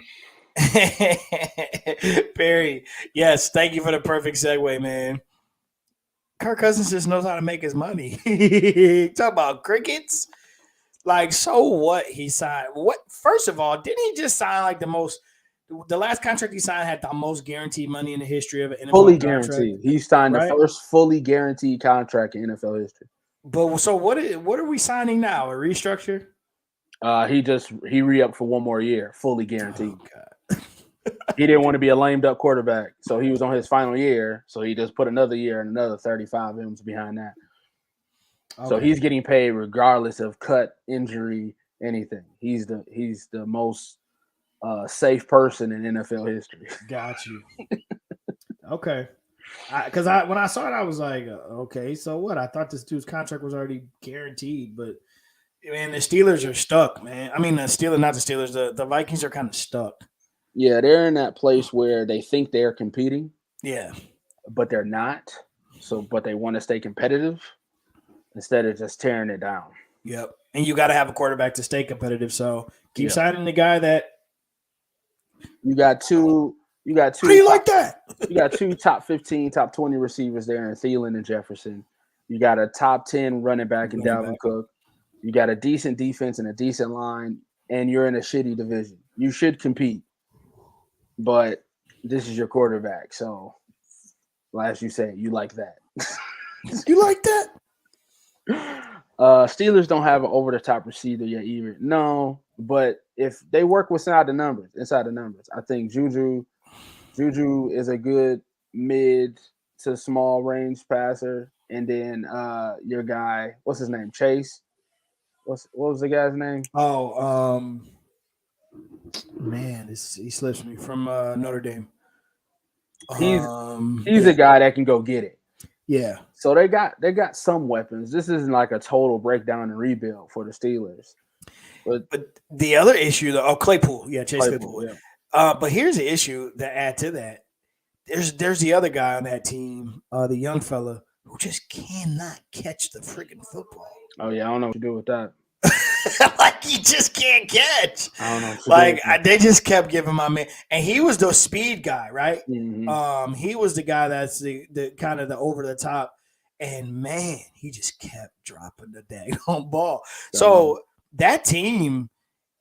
Perry, yes, thank you for the perfect segue, man. Kirk Cousins just knows how to make his money. Talk about crickets. Like, so what he signed? What? First of all, didn't he just sign like the last contract he signed had the most guaranteed money in the history of an NFL fully contract? Guaranteed. He signed the first fully guaranteed contract in NFL history. But so what are we signing now? A restructure? He re-upped for one more year, fully guaranteed. Oh, God. He didn't want to be a lamed up quarterback, so he was on his final year. So he just put another year and another 35 M's behind that. Okay. So he's getting paid regardless of cut, injury, anything. He's the most safe person in NFL history. Got you. Okay. Because when I saw it, I was like, okay, so what? I thought this dude's contract was already guaranteed, but man, the Steelers are stuck, man. I mean, not the Steelers. The Vikings are kind of stuck. Yeah, they're in that place where they think they're competing. Yeah, but they're not. But they want to stay competitive instead of just tearing it down. Yep, and you got to have a quarterback to stay competitive. So keep signing the guy that you got two. How do you like that? You got two top 15, top 20 receivers there in Thielen and Jefferson. You got a top 10 running back in Dalvin Cook. You got a decent defense and a decent line, and you're in a shitty division. You should compete, but this is your quarterback. So, as you say, you like that. You like that? Steelers don't have an over-the-top receiver yet either. No, but if they work inside the numbers, I think Juju is a good mid to small range passer. And then your guy, what's his name? Chase. What was the guy's name? Oh, man, he slips me from Notre Dame. He's a guy that can go get it. Yeah. So they got some weapons. This isn't like a total breakdown and rebuild for the Steelers. But the other issue, though, Claypool. Yeah, Chase Claypool. Yeah. But here's the issue that add to that. There's the other guy on that team, the young fella, who just cannot catch the freaking football. Oh, yeah, I don't know what to do with that. Like, he just can't catch. I don't know. They just kept giving my man. And he was the speed guy, right? Mm-hmm. He was the guy that's the kind of the over the top. And, man, he just kept dropping the daggone ball. So that team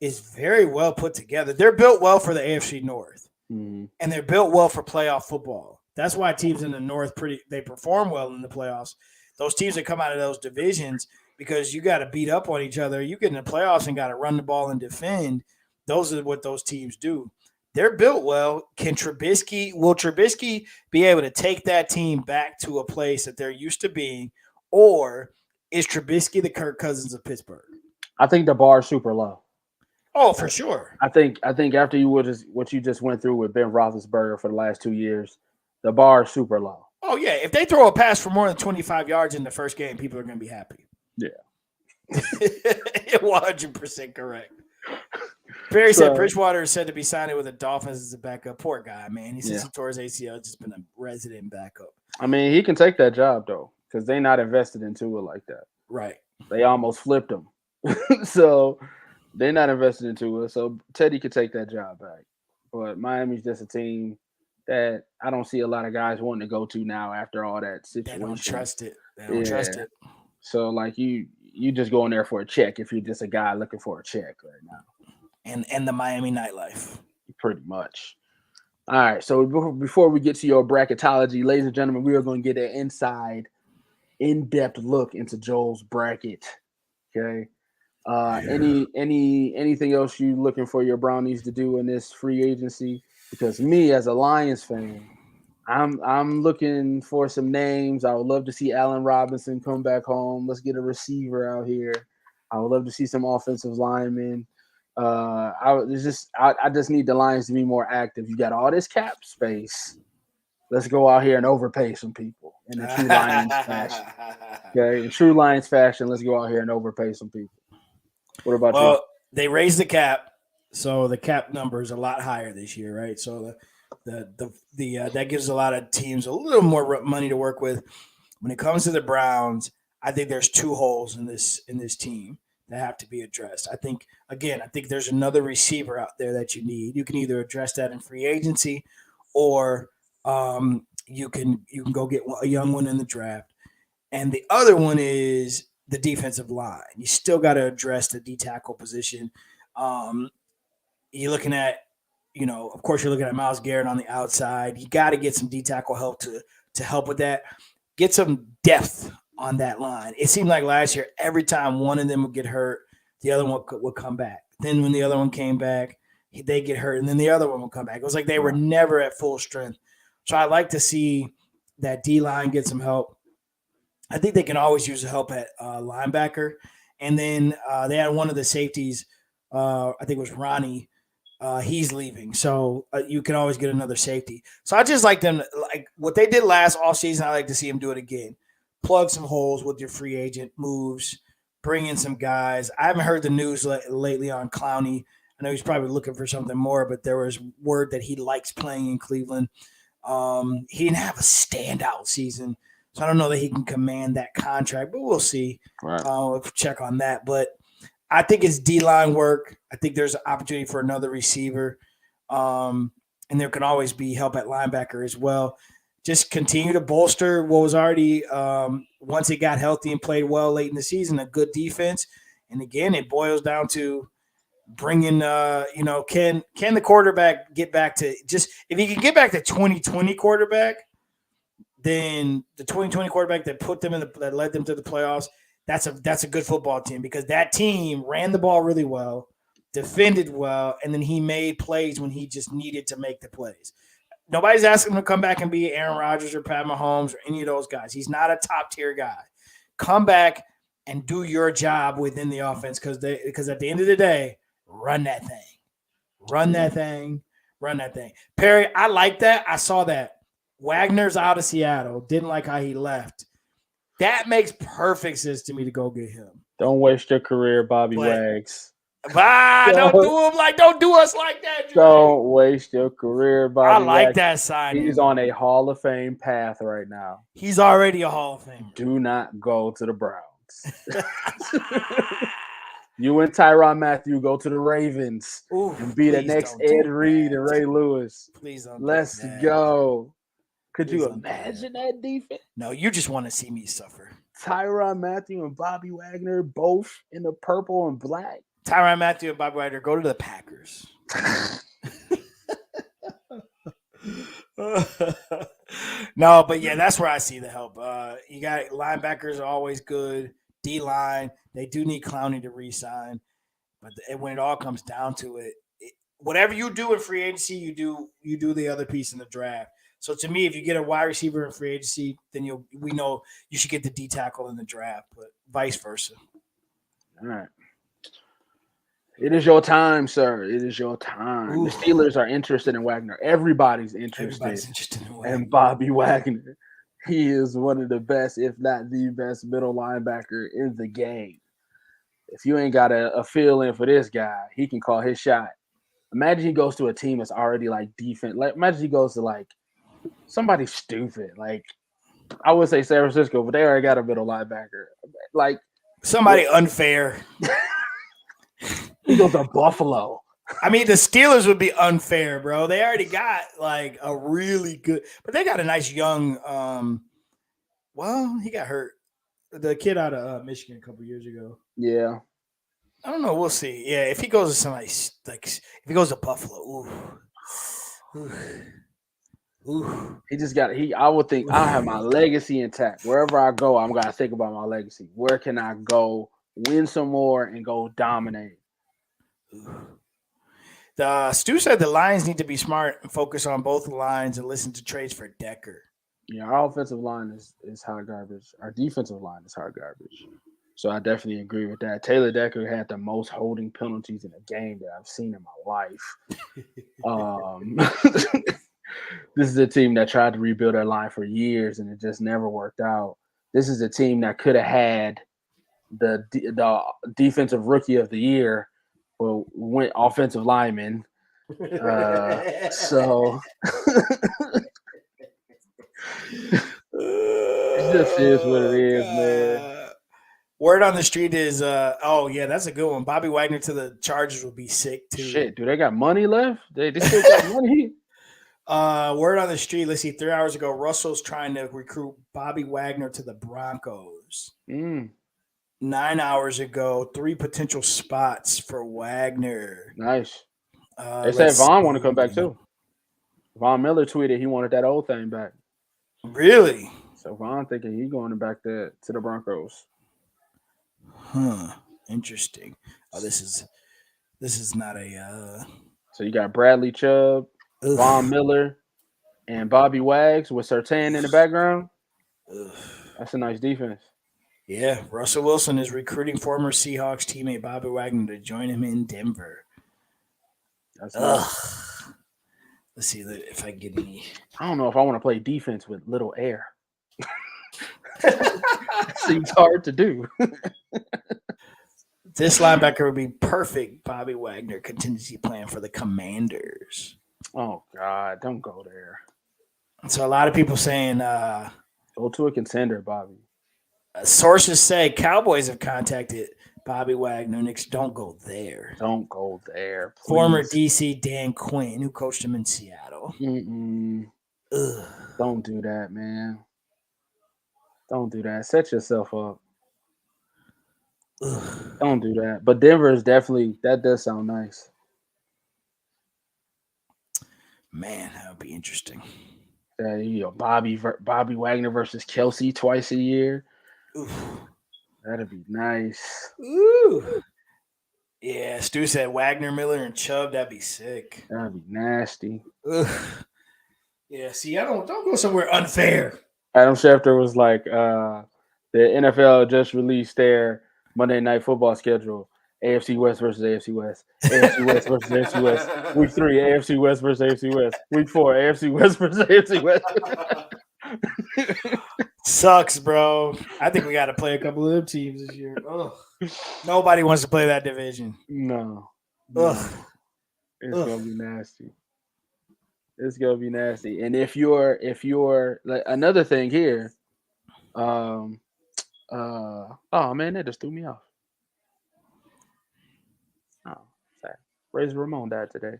is very well put together. They're built well for the AFC North. Mm-hmm. And they're built well for playoff football. That's why teams in the North they perform well in the playoffs. those teams that come out of those divisions, because you got to beat up on each other. You get in the playoffs and got to run the ball and defend. Those are what those teams do. They're built well. Will Trubisky be able to take that team back to a place that they're used to being, or is Trubisky the Kirk Cousins of Pittsburgh? I think the bar is super low. Oh, for sure. I think after what you just went through with Ben Roethlisberger for the last 2 years, the bar is super low. Oh yeah, if they throw a pass for more than 25 yards in the first game, people are going to be happy. Yeah, 100% correct. Barry said Bridgewater is said to be signing with the Dolphins as a backup. Poor guy, man. He says he tore his ACL, just been a resident backup. I mean, he can take that job though, because they not invested into it like that. Right. They almost flipped him, so they're not invested into it. So Teddy could take that job back. But Miami's just a team that I don't see a lot of guys wanting to go to now after all that situation. They don't trust it. They don't trust it. So like you just going there for a check if you're just a guy looking for a check right now. And the Miami nightlife. Pretty much. All right. So before we get to your bracketology, ladies and gentlemen, we are going to get an inside, in-depth look into Joel's bracket. Okay. Anything else you looking for your Brownies to do in this free agency? Because me as a Lions fan, I'm looking for some names. I would love to see Allen Robinson come back home. Let's get a receiver out here. I would love to see some offensive linemen. I just need the Lions to be more active. You got all this cap space. Let's go out here and overpay some people in a true Lions fashion. Okay, in true Lions fashion, let's go out here and overpay some people. What about you? They raised the cap, so the cap number is a lot higher this year, right? So that gives a lot of teams a little more money to work with. When it comes to the Browns, I think there's two holes in this team that have to be addressed. I think there's another receiver out there that you need. You can either address that in free agency, or you can go get a young one in the draft. And the other one is the defensive line. You still got to address the D tackle position. You're looking at, of course, you're looking at Myles Garrett on the outside. You got to get some D tackle help to help with that. Get some depth on that line. It seemed like last year, every time one of them would get hurt, the other one would come back. Then when the other one came back, they get hurt, and then the other one would come back. It was like they were never at full strength. So I'd like to see that D-line get some help. I think they can always use the help at linebacker. And then they had one of the safeties, I think it was Ronnie. He's leaving. So you can always get another safety. So I just like them, like what they did last offseason, I like to see them do it again. Plug some holes with your free agent moves, bring in some guys. I haven't heard the news lately on Clowney. I know he's probably looking for something more, but there was word that he likes playing in Cleveland. He didn't have a standout season, so I don't know that he can command that contract, but we'll see. Right. We'll check on that. But I think it's D-line work. I think there's an opportunity for another receiver, and there can always be help at linebacker as well. Just continue to bolster what was already, once it got healthy and played well late in the season, a good defense. And again, it boils down to bringing, can the quarterback get back to just – if he can get back to 2020 quarterback, then the 2020 quarterback that led them to the playoffs, that's a good football team, because that team ran the ball really well, defended well, and then he made plays when he just needed to make the plays. Nobody's asking him to come back and be Aaron Rodgers or Pat Mahomes or any of those guys. He's not a top-tier guy. Come back and do your job within the offense, because at the end of the day, run that thing. Run that thing. Run that thing. Perry, I like that. I saw that. Wagner's out of Seattle. Didn't like how he left. That makes perfect sense to me to go get him. Don't waste your career, Bobby Wags. Don't do us like that, Dre. Don't waste your career, Bobby. I like that signing. He's on a Hall of Fame path right now. He's already a Hall of Famer. Do not go to the Browns. You and Tyrann Mathieu go to the Ravens and be the next Ed Reed and Ray Lewis. Please don't. Let's go. Could you imagine that defense? No, you just want to see me suffer. Tyrann Mathieu and Bobby Wagner both in the purple and black. Tyrann Mathieu and Bobby Wagner go to the Packers. No, but yeah, that's where I see the help. You got linebackers are always good. D line, they do need Clowney to re-sign, but when it all comes down to it, whatever you do in free agency, you do the other piece in the draft. So to me, if you get a wide receiver in free agency, then we know you should get the D tackle in the draft, but vice versa. All right. It is your time, sir. It is your time. Ooh. The Steelers are interested in Wagner. Everybody's interested in Wagner. in Bobby Wagner. He is one of the best, if not the best, middle linebacker in the game. If you ain't got a feel in for this guy, he can call his shot. Imagine he goes to a team that's already like defense. Like imagine he goes to like somebody stupid. Like I would say San Francisco, but they already got a middle linebacker. Like somebody unfair. He goes to Buffalo. I mean, the Steelers would be unfair, bro. They already got like a really good, but they got a nice young. Well, he got hurt. The kid out of Michigan a couple years ago. Yeah. I don't know. We'll see. Yeah, if he goes to somebody like if he goes to Buffalo, ooh. He just got I would think I have my legacy intact. Wherever I go, I'm gonna think about my legacy. Where can I go, win some more, and go dominate? Stu said the Lions need to be smart and focus on both lines and listen to trades for Decker. Yeah, our offensive line is hot garbage. Our defensive line is hot garbage. So I definitely agree with that. Taylor Decker had the most holding penalties in a game that I've seen in my life. This is a team that tried to rebuild their line for years and it just never worked out. This is a team that could have had the defensive rookie of the year, but went offensive lineman. So it just is what it is, man. Word on the street is, that's a good one. Bobby Wagner to the Chargers would be sick too. Shit, do they got money left? They still got money. Word on the street. Let's see. 3 hours ago, Russell's trying to recruit Bobby Wagner to the Broncos. 9 hours ago, 3 potential spots for Wagner. Nice. They said Vaughn want to come back too. Von Miller tweeted he wanted that old thing back. Really? So Vaughn thinking he's going back to the Broncos. Interesting. Oh, this is not a. So you got Bradley Chubb, Von Miller, and Bobby Wags with Surtain in the background. That's a nice defense. Yeah, Russell Wilson is recruiting former Seahawks teammate Bobby Wagner to join him in Denver. That's nice. Let's see if I get any. I don't know if I want to play defense with little air. Seems hard to do. This linebacker would be perfect. Bobby Wagner contingency plan for the Commanders. Oh God, don't go there. So a lot of people saying, go to a contender, Bobby. Sources say Cowboys have contacted Bobby Wagner. Knicks, don't go there. Don't go there. Please. Former DC Dan Quinn, who coached him in Seattle. Don't do that, man. Don't do that. Set yourself up. Don't do that. But Denver is definitely, that does sound nice. Man, that would be interesting. Bobby Wagner versus Kelsey twice a year. Oof. That'd be nice. Ooh. Yeah, Stu said Wagner, Miller, and Chubb. That'd be sick. That'd be nasty. Ugh. Yeah, see, don't go somewhere unfair. Adam Schefter was like, the NFL just released their Monday Night Football schedule. AFC West versus AFC West. AFC West versus AFC West. Week 3, AFC West versus AFC West. Week 4, AFC West versus AFC West. Sucks, bro. I think we got to play a couple of them teams this year. Ugh. Nobody wants to play that division. No. Ugh. It's gonna be nasty. It's gonna be nasty. And if you're like another thing here, oh man, that just threw me off. Oh, sorry. Razor Ramon died today.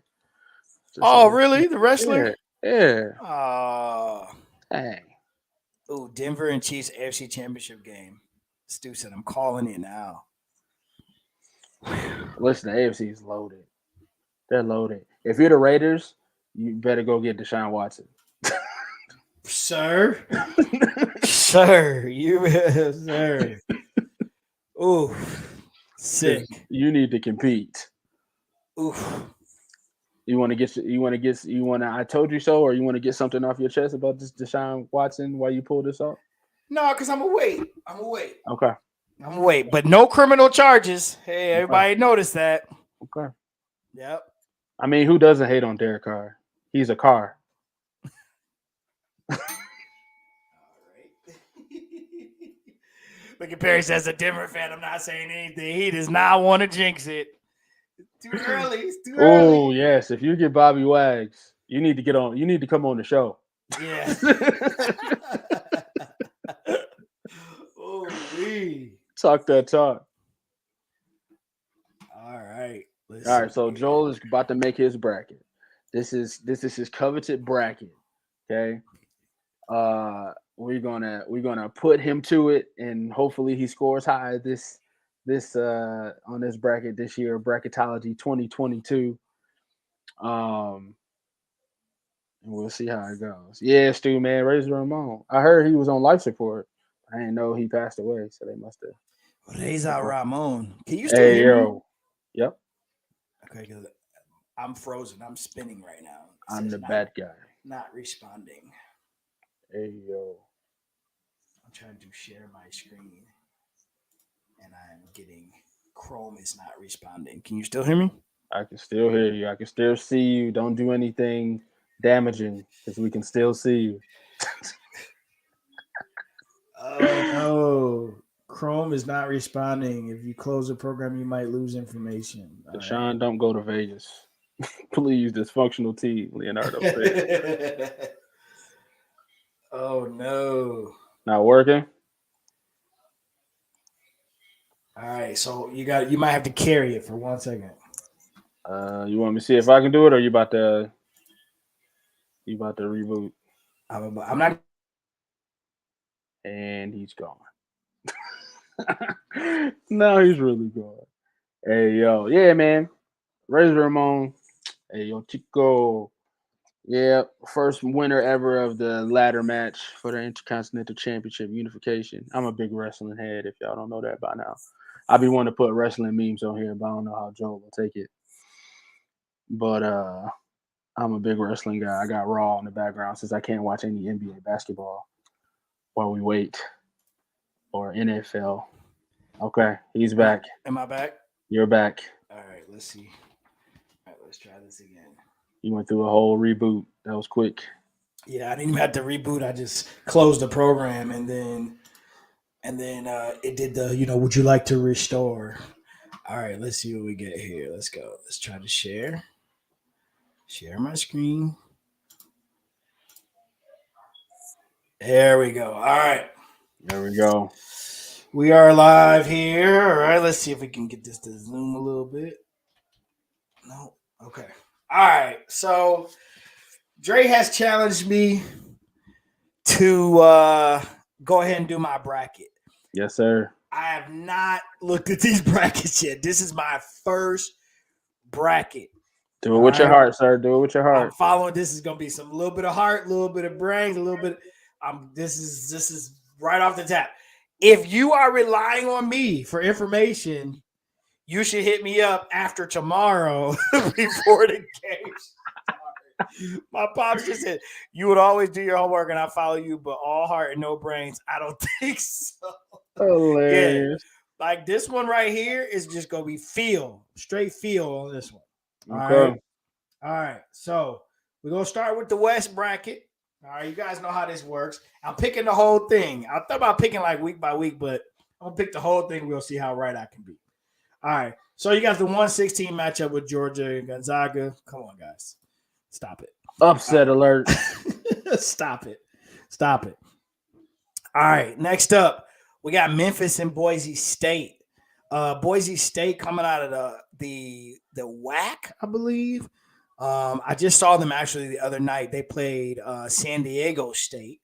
Really? The wrestler? Yeah. Oh. Dang. Oh, Denver and Chiefs AFC Championship game. Stu said, I'm calling it now. Listen, the AFC is loaded. They're loaded. If you're the Raiders, you better go get Deshaun Watson. Sir. Sir. Sir. Ooh. Sick. You need to compete. Oof. I told you so, or you want to get something off your chest about this Deshaun Watson while you pull this off? No, because I'm away. Okay. I'm away. But no criminal charges. Hey, Okay. everybody noticed that. Okay. Yep. I mean, who doesn't hate on Derek Carr? He's a car. All right. Look at Perry says a Denver fan. I'm not saying anything. He does not want to jinx it. Too early. It's too early. Oh yes, if you get Bobby Wags, you need to get on. You need to come on the show. Yeah. Oh, Talk that talk. All right. All right, so Joel is about to make his bracket. This is his coveted bracket. Okay. We're gonna put him to it, and hopefully he scores high this on this bracket this year, Bracketology 2022. And we'll see how it goes. Yeah, Stu, man, Razor Ramon. I heard he was on life support. I didn't know he passed away, so they must have. Razor Ramon. Can you still Hey hear me? yo. Yep. Okay, because I'm frozen. I'm spinning right now. I'm the bad guy. Not responding. Hey yo. I'm trying to share my screen, and I'm getting Chrome is not responding. Can you still hear me? I can still hear you. I can still see you. Don't do anything damaging because we can still see you. Oh no. Chrome is not responding. If you close the program, you might lose information. Deshaun, don't go to Vegas. Please, dysfunctional team, Leonardo. Oh no. Not working? All right, so you might have to carry it for 1 second. You want me to see if I can do it, or you about to reboot? I'm not. And he's gone. No, he's really gone. Hey yo, yeah, man. Razor Ramon. Hey yo, Chico. Yeah, first winner ever of the ladder match for the Intercontinental Championship unification. I'm a big wrestling head. If y'all don't know that by now, I be wanting to put wrestling memes on here, but I don't know how Joe will take it. But I'm a big wrestling guy. I got Raw in the background since I can't watch any NBA basketball while we wait, or NFL. Okay, he's back. Am I back? You're back. All right, let's see. All right, let's try this again. You went through a whole reboot. That was quick. Yeah, I didn't even have to reboot. I just closed the program and then it did the would you like to restore? All right, let's see what we get here. Let's go. Let's try to share my screen. There we go. All right. There we go. We are live here. All right, let's see if we can get this to zoom a little bit. No. Okay. All right. So Dre has challenged me to go ahead and do my bracket. Yes, sir. I have not looked at these brackets yet. This is my first bracket. Do it with your heart, sir. Do it with your heart. I'm following. This is gonna be some little bit of heart, a little bit of brains, a little bit. This is right off the tap. If you are relying on me for information, you should hit me up after tomorrow before the game. My pops just said you would always do your homework and I follow you, but all heart and no brains. I don't think so. Hilarious. Yeah. Like this one right here is just gonna be straight feel on this one. Okay. All right. So we're gonna start with the West bracket. All right, you guys know how this works. I'm picking the whole thing. I thought about picking like week by week, but I'm gonna pick the whole thing. We'll see how right I can be. All right. So you got the 116 matchup with Georgia and Gonzaga. Come on, guys. Stop it. Upset alert. Stop it. All right. Next up, we got Memphis and Boise State. Boise State coming out of the WAC, I believe. I just saw them actually the other night. They played San Diego State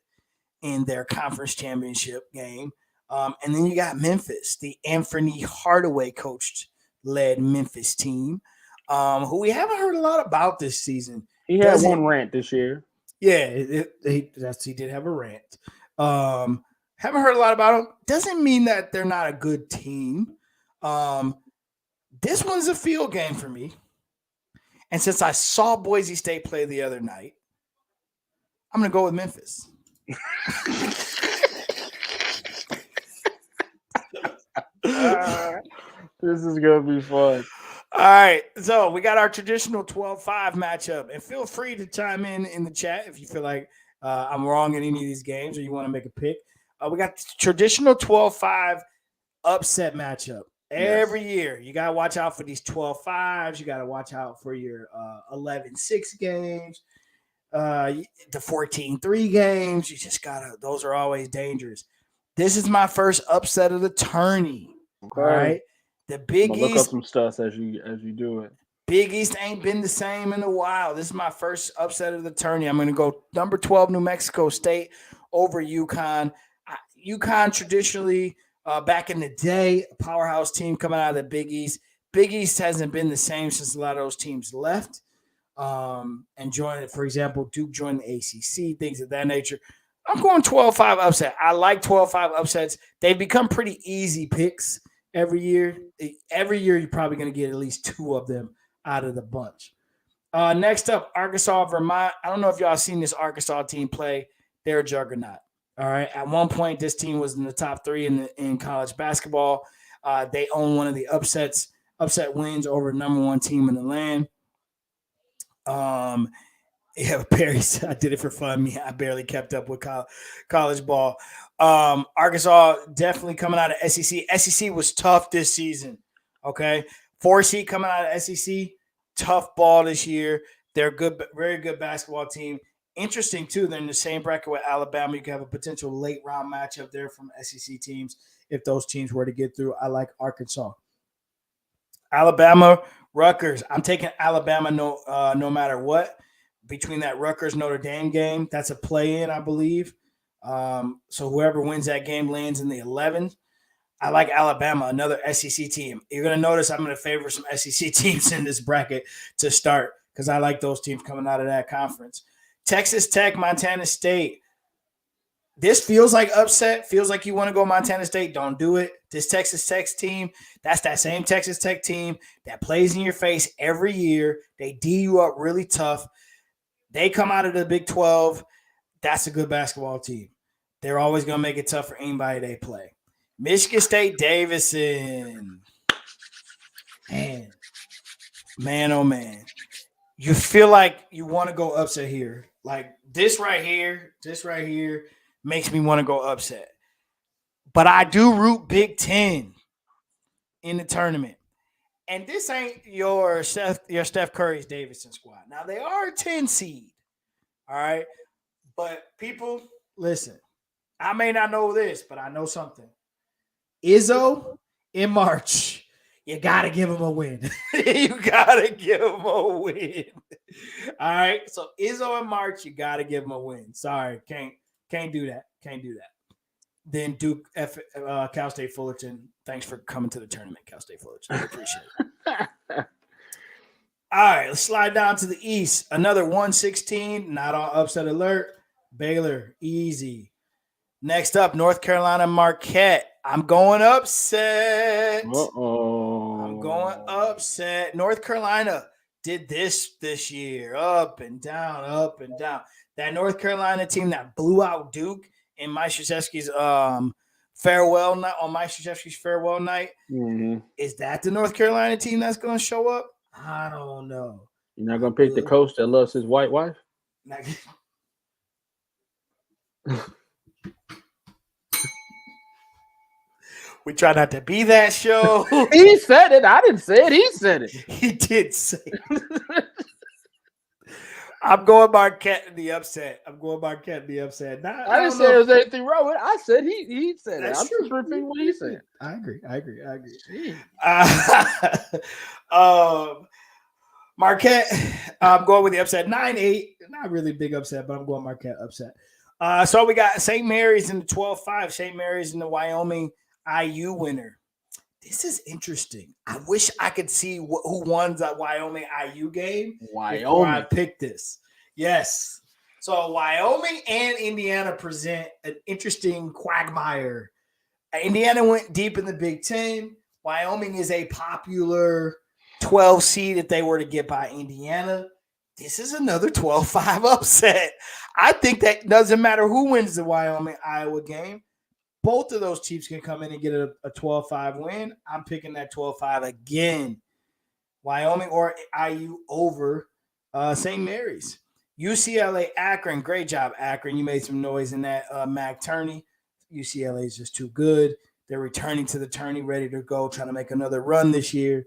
in their conference championship game. And then you got Memphis, the Anthony Hardaway coach-led Memphis team, who we haven't heard a lot about this season. He had one rant this year. Yeah, he did have a rant. Haven't heard a lot about him. Doesn't mean that they're not a good team. This one's a field game for me. And since I saw Boise State play the other night, I'm going to go with Memphis. This is going to be fun. All right, so we got our traditional 12-5 matchup. And feel free to chime in the chat if you feel like I'm wrong in any of these games or you want to make a pick. We got the traditional 12-5 upset matchup. Every year, you got to watch out for these 12-5s. You got to watch out for your 11-6 games, the 14-3 games. You just got to – those are always dangerous. This is my first upset of the tourney. Okay. All right? The Big East. Look up some stuff as you do it. Big East ain't been the same in a while. This is my first upset of the tourney. I'm going to go number 12, New Mexico State over UConn. UConn traditionally, back in the day, a powerhouse team coming out of the Big East. Big East hasn't been the same since a lot of those teams left and joined. For example, Duke joined the ACC, things of that nature. I'm going 12-5 upset. I like 12-5 upsets. They've become pretty easy picks every year. Every year, you're probably going to get at least two of them out of the bunch. Next up, Arkansas, Vermont. I don't know if y'all seen this Arkansas team play. They're a juggernaut. All right. At one point, this team was in the top three in college basketball. They own one of the upset wins over the number one team in the land. Yeah, Barry said I did it for fun. I barely kept up with college ball. Arkansas definitely coming out of SEC. SEC was tough this season. Okay. 4 seed coming out of SEC. Tough ball this year. They're good, very good basketball team. Interesting, too, they're in the same bracket with Alabama. You can have a potential late round matchup there from SEC teams if those teams were to get through. I like Arkansas. Alabama, Rutgers. I'm taking Alabama no matter what. Between that Rutgers-Notre Dame game, that's a play-in, I believe. So whoever wins that game lands in the 11th. I like Alabama, another SEC team. You're going to notice I'm going to favor some SEC teams in this bracket to start because I like those teams coming out of that conference. Texas Tech, Montana State. This feels like upset. Feels like you want to go Montana State. Don't do it. This Texas Tech team, that's that same Texas Tech team that plays in your face every year. They D you up really tough. They come out of the Big 12. That's a good basketball team. They're always going to make it tough for anybody they play. Michigan State, Davidson. Man, oh, man. You feel like you want to go upset here. Like this right here makes me want to go upset. But I do root Big Ten in the tournament. And this ain't your Steph Curry's Davidson squad. Now, they are a 10 seed. All right? But people, listen. I may not know this, but I know something. Izzo in March. You got to give him a win. You got to give him a win. All right? So, Izzo in March, you got to give him a win. Sorry. Can't do that. Can't do that. Then Duke, Cal State Fullerton. Thanks for coming to the tournament, Cal State Fullerton. I appreciate it. All right, let's slide down to the East. Another 116, not on upset alert. Baylor, easy. Next up, North Carolina, Marquette. I'm going upset. Uh-oh. I'm going upset. North Carolina did this year, up and down, up and down. That North Carolina team that blew out Duke in Mike Krzyzewski's farewell night on Mike Krzyzewski's farewell night. Mm-hmm. Is that the North Carolina team that's going to show up? I don't know. You're not going to pick the coach that loves his white wife? We try not to be that show. He said it. I didn't say it. He said it. He did say it. I'm going Marquette in the upset. I didn't say there was anything wrong with it. I said he said it. I'm just repeating what he said. I agree. Marquette, I'm going with the upset. 9-8. Not really big upset, but I'm going Marquette upset. So we got St. Mary's in the 12-5. St. Mary's in the Wyoming IU winner. This is interesting. I wish I could see who won that Wyoming IU game. Wyoming. I picked this. Yes. So Wyoming and Indiana present an interesting quagmire. Indiana went deep in the Big Ten. Wyoming is a popular 12 seed if they were to get by Indiana. This is another 12-5 upset. I think that doesn't matter who wins the Wyoming-Iowa game. Both of those teams can come in and get a 12-5 win. I'm picking that 12-5 again. Wyoming or IU over St. Mary's. UCLA Akron. Great job, Akron. You made some noise in that MAC tourney. UCLA is just too good. They're returning to the tourney, ready to go, trying to make another run this year.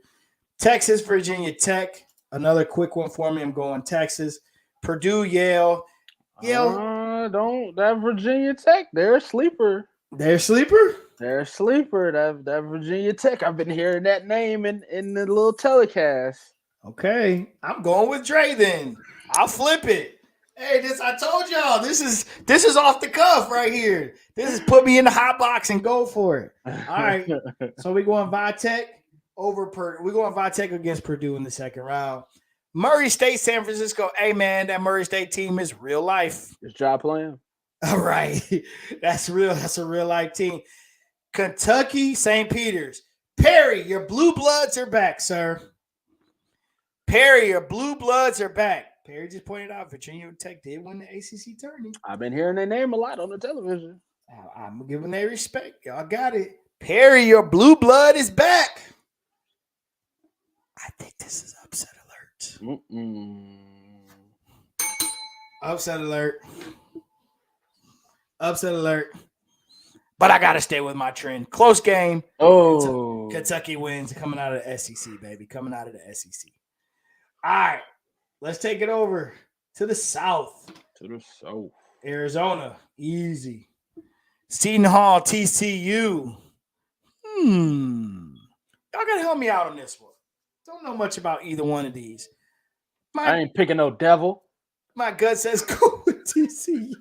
Texas, Virginia Tech. Another quick one for me. I'm going Texas. Purdue, Yale. Don't that Virginia Tech. They're a sleeper. They're a sleeper? They're a sleeper. That Virginia Tech. I've been hearing that name in the little telecast. Okay. I'm going with Dre then. I'll flip it. Hey, I told y'all this is off the cuff right here. This is put me in the hot box and go for it. All right. So we going Vitek over Purdue. We going Vitek against Purdue in the second round. Murray State, San Francisco. Hey man, that Murray State team is real life. Is Ja playing? All right. That's real. That's a real life team. Kentucky, St. Peter's. Perry, your blue bloods are back, sir. Perry, your blue bloods are back. Perry just pointed out Virginia Tech did win the ACC tourney. I've been hearing their name a lot on the television. I'm giving their respect. Y'all got it. Perry, your blue blood is back. I think this is upset alert. Upset alert. Upset alert. But I got to stay with my trend. Close game. Oh. Kentucky wins coming out of the SEC, baby. Coming out of the SEC. All right. Let's take it over to the South. To the South. Arizona. Easy. Seton Hall, TCU. Y'all got to help me out on this one. Don't know much about either one of these. I ain't picking no devil. My gut says go with TCU.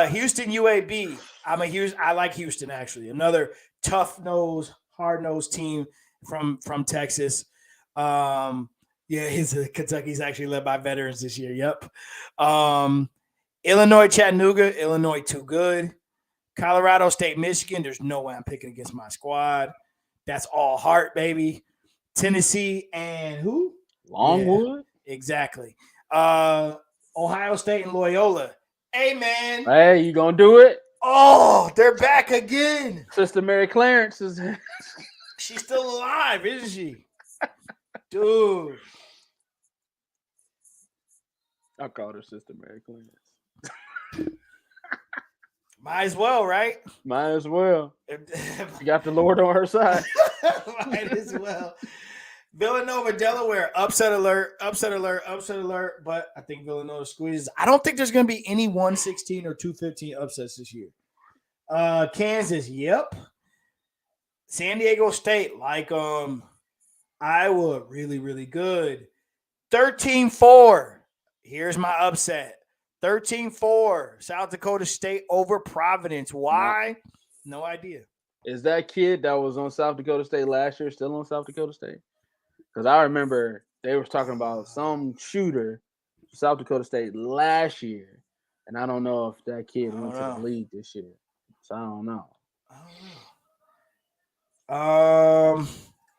Houston, UAB. I like Houston, actually. Another tough-nosed, hard-nosed team from Texas. Kentucky's actually led by veterans this year. Yep. Illinois, Chattanooga. Illinois too good. Colorado State, Michigan. There's no way I'm picking against my squad. That's all heart, baby. Tennessee and who? Longwood. Yeah, exactly. Ohio State and Loyola. Hey, man. Hey, you gonna do it? Oh, they're back again. Sister Mary Clarence is. She's still alive, isn't she? Dude. I called her Sister Mary Clarence. Might as well, right? Might as well. She got the Lord on her side. Might as well. Villanova, Delaware, upset alert, upset alert, upset alert. But I think Villanova squeezes. I don't think there's going to be any 116 or 215 upsets this year. Kansas, yep. San Diego State, like Iowa, really, really good. 13-4. Here's my upset. 13-4. South Dakota State over Providence. Why? No idea. Is that kid that was on South Dakota State last year still on South Dakota State? Because I remember they were talking about some shooter South Dakota State last year, and I don't know if that kid went to the league this year. So I don't know.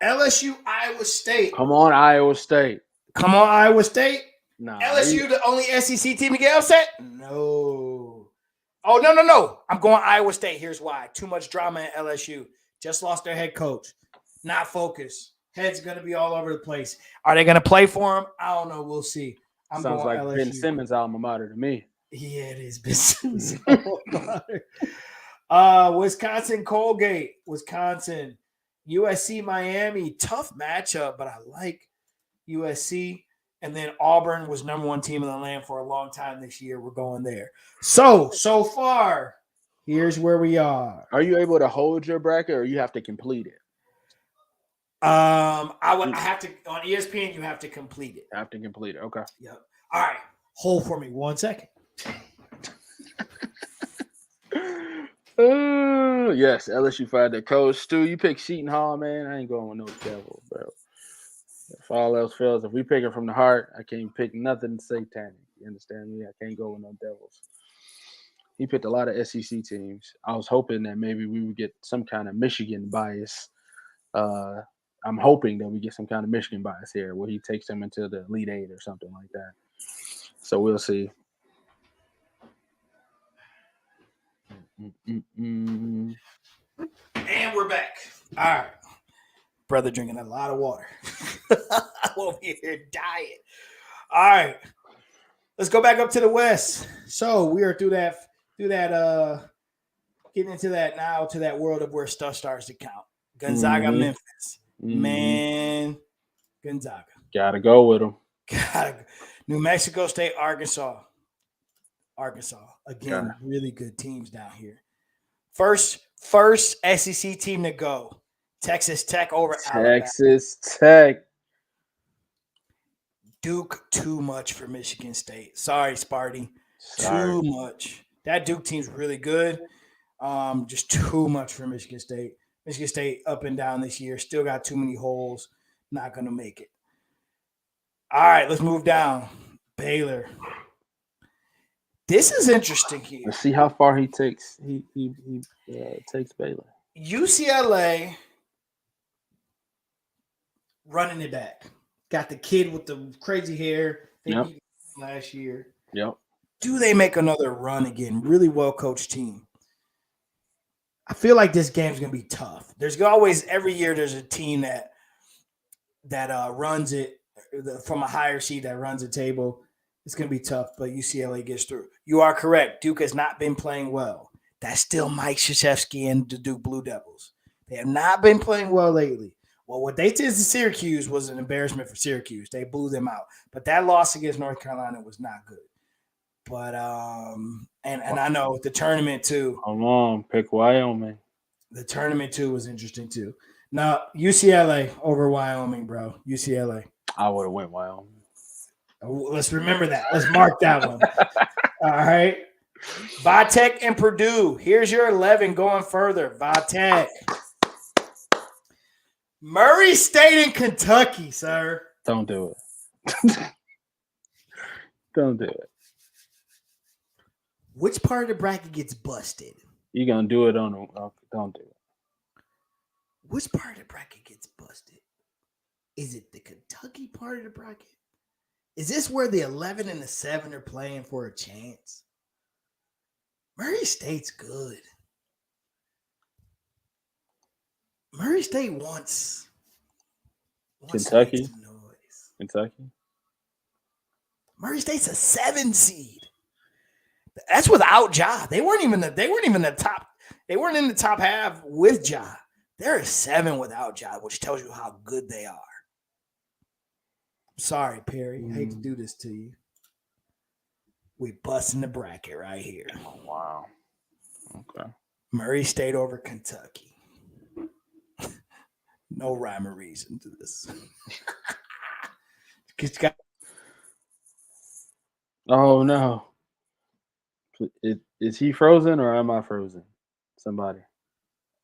LSU, Iowa State. Come on, Iowa State. Come on, Iowa State. Nah, LSU, the only SEC team to get upset? No. Oh, no. I'm going Iowa State. Here's why. Too much drama at LSU. Just lost their head coach. Not focused. Head's going to be all over the place. Are they going to play for him? I don't know. We'll see. Sounds like LSU. Ben Simmons' alma mater to me. Yeah, it is Ben Simmons' alma mater. Wisconsin, Colgate. Wisconsin. USC, Miami. Tough matchup, but I like USC. And then Auburn was number one team in the land for a long time this year. We're going there. So far, here's where we are. Are you able to hold your bracket or you have to complete it? I have to on ESPN. You have to complete it. Have to complete it. Okay. Yep. All right. Hold for me 1 second. Yes, LSU fired their coach. Stu, you picked Seton Hall, man. I ain't going with no devil, bro. If all else fails, if we pick it from the heart, I can't pick nothing satanic. You understand me? I can't go with no devils. He picked a lot of SEC teams. I was hoping that maybe we would get some kind of Michigan bias. Uh, I'm hoping that we get some kind of Michigan bias here, where he takes them into the Elite Eight or something like that. So we'll see. And we're back. All right. Brother drinking a lot of water. I'm over here dying. All right. Let's go back up to the West. So we are through that, getting into that now, to that world of where stuff starts to count. Gonzaga, Memphis. Man, Gonzaga. Gotta go with him. New Mexico State, Arkansas. Again, really good teams down here. First SEC team to go. Texas Tech over Alabama. Texas Tech. Duke, too much for Michigan State. Sorry, Sparty. Too much. That Duke team's really good. Just too much for Michigan State. Michigan State up and down this year. Still got too many holes. Not going to make it. All right, let's move down. Baylor. This is interesting here. Let's see how far he takes. He takes Baylor. UCLA running it back. Got the kid with the crazy hair. Last year. Yep. Do they make another run again? Really well coached team. I feel like this game's gonna be tough. There's always every year there's a team that runs it from a higher seed that runs the table. It's gonna be tough, but UCLA gets through. You are correct. Duke has not been playing well. That's still Mike Krzyzewski and the Duke Blue Devils. They have not been playing well lately. Well, what they did to Syracuse was an embarrassment for Syracuse. They blew them out. But that loss against North Carolina was not good. But and I know the tournament too. Come on, pick Wyoming. The tournament too was interesting too. Now UCLA over Wyoming, bro. UCLA. I would have went Wyoming. Let's remember that. Let's mark that one. All right. Vatech and Purdue. Here's your 11 going further. Vatech. Murray State and Kentucky, sir. Don't do it. Don't do it. Which part of the bracket gets busted? You're going to do it on don't do it. Which part of the bracket gets busted? Is it the Kentucky part of the bracket? Is this where the 11 and the 7 are playing for a chance? Murray State's good. Murray State wants Kentucky. Kentucky. Murray State's a 7 seed. That's without Ja. They weren't even the top. They weren't in the top half with Ja. They're a 7 without Ja, which tells you how good they are. Sorry, Perry. I hate to do this to you. We busting the bracket right here. Oh, wow. Okay. Murray State over Kentucky. No rhyme or reason to this. Oh no. Is he frozen or am I frozen? Somebody.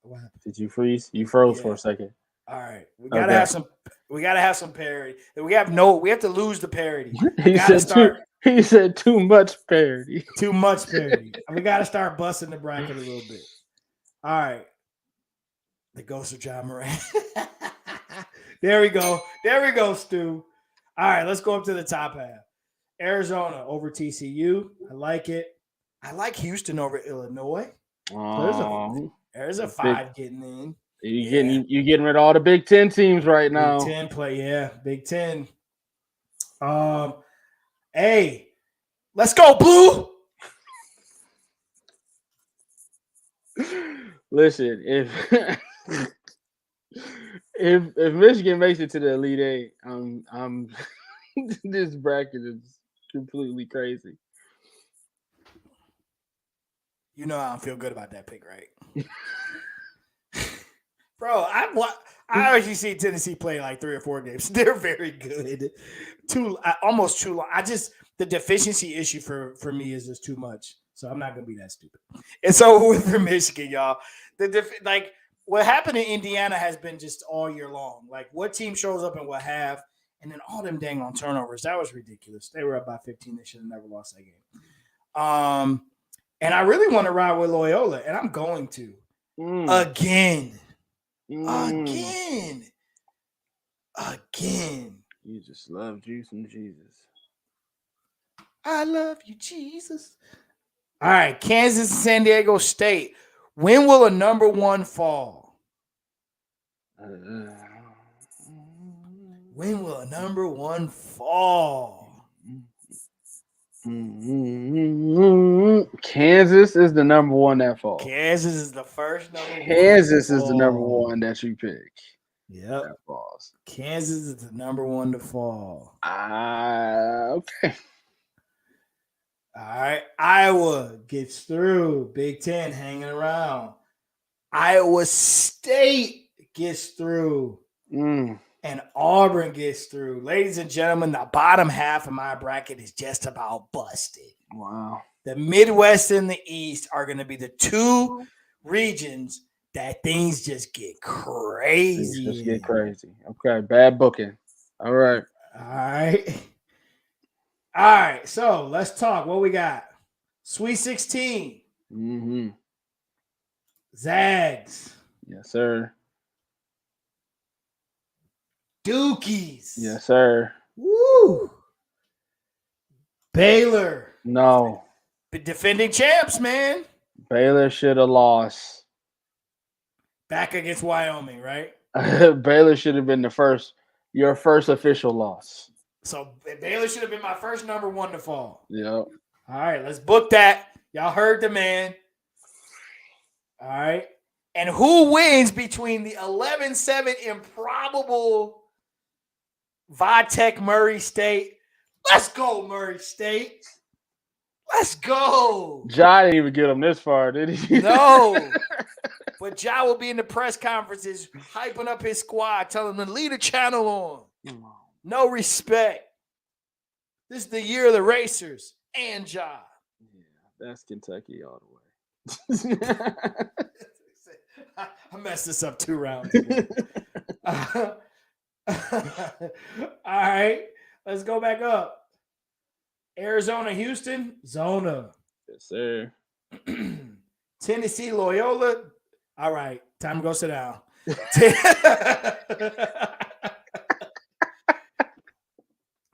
What happened? Did you freeze? You froze for a second. All right. We gotta have some parody. We have to lose the parody. He said too much parody. Too much parody. We gotta start busting the bracket a little bit. All right. The ghost of John Moran. There we go, Stu. All right, let's go up to the top half. Arizona over TCU. I like it. I like Houston over Illinois. There's a 5 getting in. You're getting rid of all the Big Ten teams right now. Big Ten play, yeah. Big Ten. Hey, let's go, Blue. Listen, if Michigan makes it to the Elite Eight, I'm this bracket is completely crazy. You know I don't feel good about that pick, right? Bro, I actually see Tennessee play like 3 or 4 games. They're very good. Almost too long. The deficiency issue for me is just too much. So I'm not gonna be that stupid. And so for Michigan, y'all, what happened in Indiana has been just all year long. Like what team shows up in what half, And then all them dang on turnovers. That was ridiculous. They were up by 15. They should have never lost that game. And I really want to ride with Loyola, and I'm going to. Again. You just love you some Jesus. I love you, Jesus. All right, Kansas and San Diego State. When will a number one fall? When will a number one fall? Kansas is the number one that falls. Kansas is the first number one. Kansas is the number one that you pick. Yep. That falls. Kansas is the number one to fall. Okay. All right. Iowa gets through. Big Ten hanging around. Iowa State gets through. And Auburn gets through. Ladies and gentlemen, the bottom half of my bracket is just about busted. Wow. The Midwest and the East are going to be the two regions that things just get crazy. Things just get crazy. Okay, bad booking. All right. All right, so let's talk. What we got? Sweet 16. Zags. Yes, sir. Dukies. Yes, sir. Woo. Baylor. No. The defending champs, man. Baylor should have lost. Back against Wyoming, right? Baylor should have been your first official loss. So Baylor should have been my first number one to fall. Yep. All right, let's book that. Y'all heard the man. All right. And who wins between the 11-7 improbable Vitek Murray State? Let's go, Murray State. Let's go. Ja didn't even get him this far, did he? No. But Ja will be in the press conferences hyping up his squad, telling them to lead the channel on. No respect. This is the year of the Racers and Ja. Yeah, that's Kentucky all the way. I messed this up 2 rounds ago. All right, let's go back up. Arizona, Houston, Zona. Yes, sir. Tennessee, Loyola. All right, time to go sit down.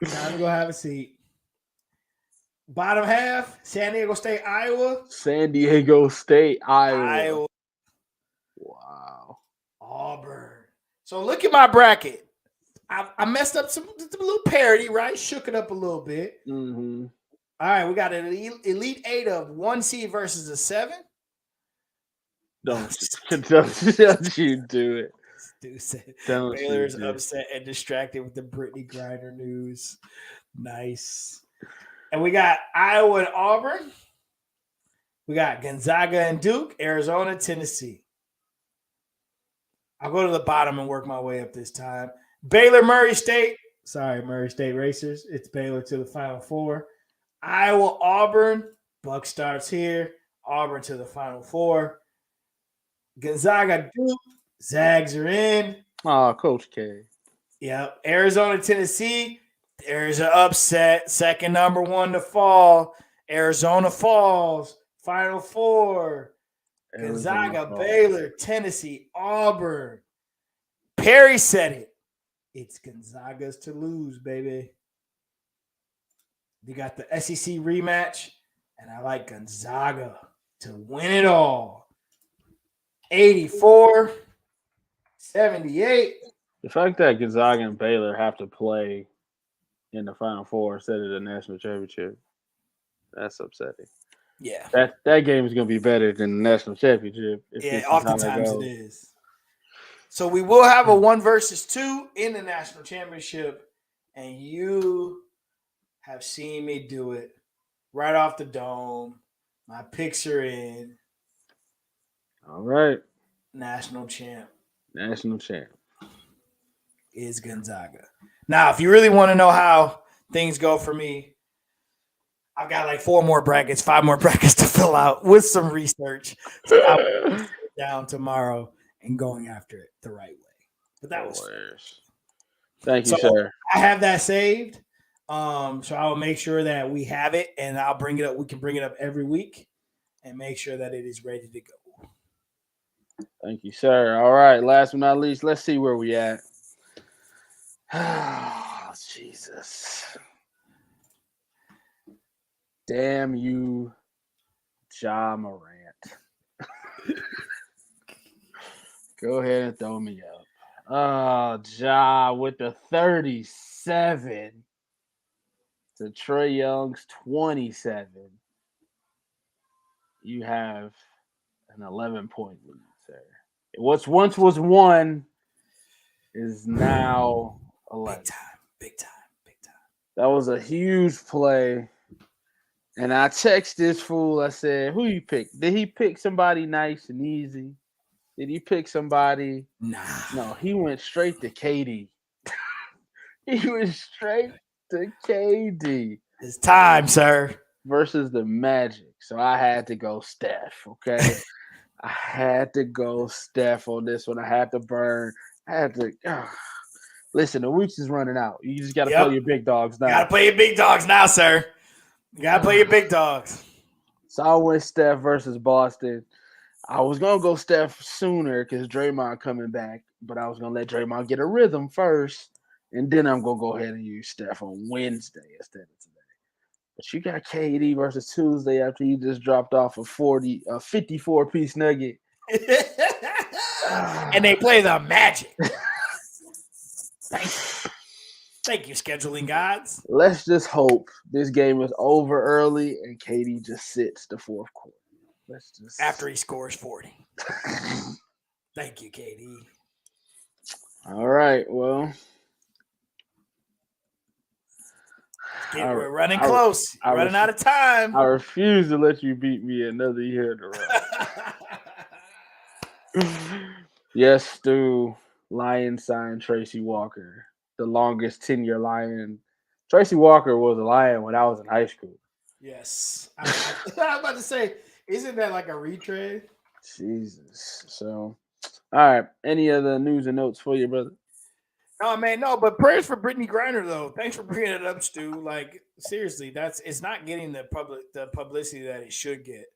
Time to go have a seat. Bottom half, San Diego State, Iowa. San Diego State, Iowa. Wow. Auburn. So look at my bracket. I messed up some little parity, right? Shook it up a little bit. Mm-hmm. All right, we got an Elite 8 of 1 seed versus a 7. Don't you do it. Dude said Don't Baylor's upset and distracted with the Brittany Griner news. Nice. And we got Iowa and Auburn. We got Gonzaga and Duke, Arizona, Tennessee. I'll go to the bottom and work my way up this time. Baylor, Murray State. Sorry, Murray State Racers. It's Baylor to the Final Four. Iowa, Auburn. Buck starts here. Auburn to the Final Four. Gonzaga, Duke. Zags are in. Oh, Coach K. Yep. Arizona, Tennessee. There's an upset. Second number one to fall. Arizona falls. Final Four. Gonzaga, Baylor, Tennessee, Auburn. Perry said it. It's Gonzaga's to lose, baby. You got the SEC rematch, and I like Gonzaga to win it all. 84-78. The fact that Gonzaga and Baylor have to play in the Final Four instead of the national championship, that's upsetting. Yeah. That game is going to be better than the national championship. Yeah, oftentimes it is. So we will have a 1 versus 2 in the national championship, and you have seen me do it right off the dome. My picks are in. All right. National champ. National champ is Gonzaga. Now, if you really want to know how things go for me, I've got like 5 more brackets to fill out with some research. So I'll sit down tomorrow and going after it the right way. But that was Thank you, So sir. I have that saved. So I will make sure that we have it, and I'll bring it up. We can bring it up every week and make sure that it is ready to go. Thank you, sir. All right. Last but not least, let's see where we at. Oh, Jesus. Damn you, Ja Morant. Go ahead and throw me up. Oh, Ja with the 37 to Trae Young's 27. You have an 11-point lead, sir. What's once was one is now 11. Big time, big time, big time. That was a huge play. And I text this fool. I said, who you pick? Did he pick somebody nice and easy? Did he pick somebody? Nah. No, he went straight to KD. He went straight to KD. It's time, sir. Versus the Magic. So I had to go Steph, okay? I had to go Steph on this one. I had to burn. I had to. Listen, the weeks is running out. You just got to play your big dogs now. Got to play your big dogs now, sir. You got to play your big dogs. So I went Steph versus Boston. I was going to go Steph sooner because Draymond coming back, but I was going to let Draymond get a rhythm first, and then I'm going to go ahead and use Steph on Wednesday instead of today. But you got KD versus Tuesday after you just dropped off a 54-piece nugget. And they play the Magic. Thank you, scheduling gods. Let's just hope this game is over early and KD just sits the fourth quarter. Let's just after he scores 40. Thank you, KD. All right. Well, we're running close. Running out of time. I refuse to let you beat me another year in a row. Yes, Stu. Lion signed Tracy Walker, the longest tenure Lion. Tracy Walker was a Lion when I was in high school. Yes. I was about to say, isn't that like a retrade? Jesus. So, all right. Any other news and notes for you, brother? No, man, no. But prayers for Brittany Griner, though. Thanks for bringing it up, Stu. Like, seriously, it's not getting the publicity that it should get.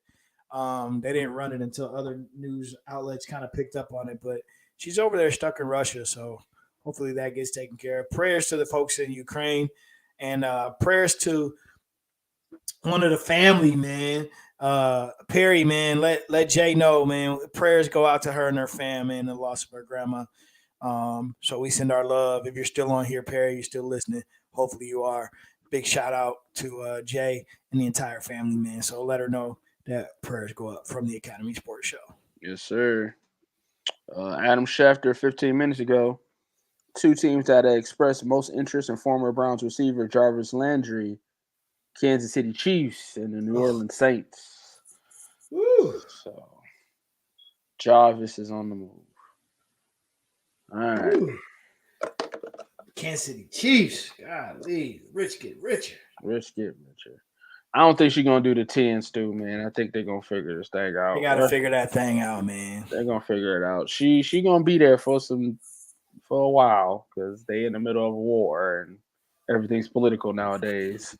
They didn't run it until other news outlets kind of picked up on it, but she's over there stuck in Russia, so hopefully that gets taken care of. Prayers to the folks in Ukraine, and prayers to one of the family, man. Perry, man, let Jay know, man. Prayers go out to her and her fam, man, the loss of her grandma. So we send our love. If you're still on here, Perry, you're still listening. Hopefully you are. Big shout out to Jay and the entire family, man. So let her know that prayers go up from the Academy Sports Show. Yes, sir. Adam Schefter, 15 minutes ago. Two teams that expressed most interest in former Browns receiver Jarvis Landry, Kansas City Chiefs and the New Orleans Saints. Woo. So Jarvis is on the move. All right. Woo. Kansas City Chiefs. Golly, rich get richer. Rich get richer. I don't think she's gonna do the 10, Stu, man. I think they're gonna figure this thing out. They gotta figure that thing out, man. They're gonna figure it out. She gonna be there for a while because they in the middle of a war and everything's political nowadays.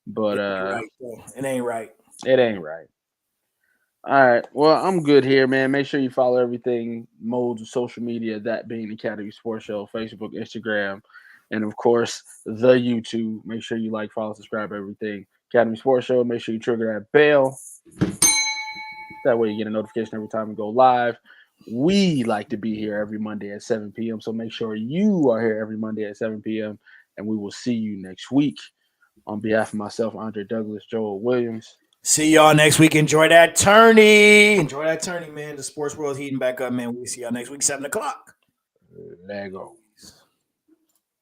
But it ain't right. It ain't right. All right. Well, I'm good here, man. Make sure you follow everything modes of social media, that being Academy Sports Show, Facebook, Instagram, and of course the YouTube. Make sure you like, follow, subscribe, everything. Academy Sports Show. Make sure you trigger that bell. That way you get a notification every time we go live. We like to be here every Monday at 7 p.m. So make sure you are here every Monday at 7 p.m. And we will see you next week. On behalf of myself, Andre Douglas, Joel Williams. See y'all next week. Enjoy that tourney. Enjoy that tourney, man. The sports world is heating back up, man. We'll see y'all next week, 7 o'clock. Lego.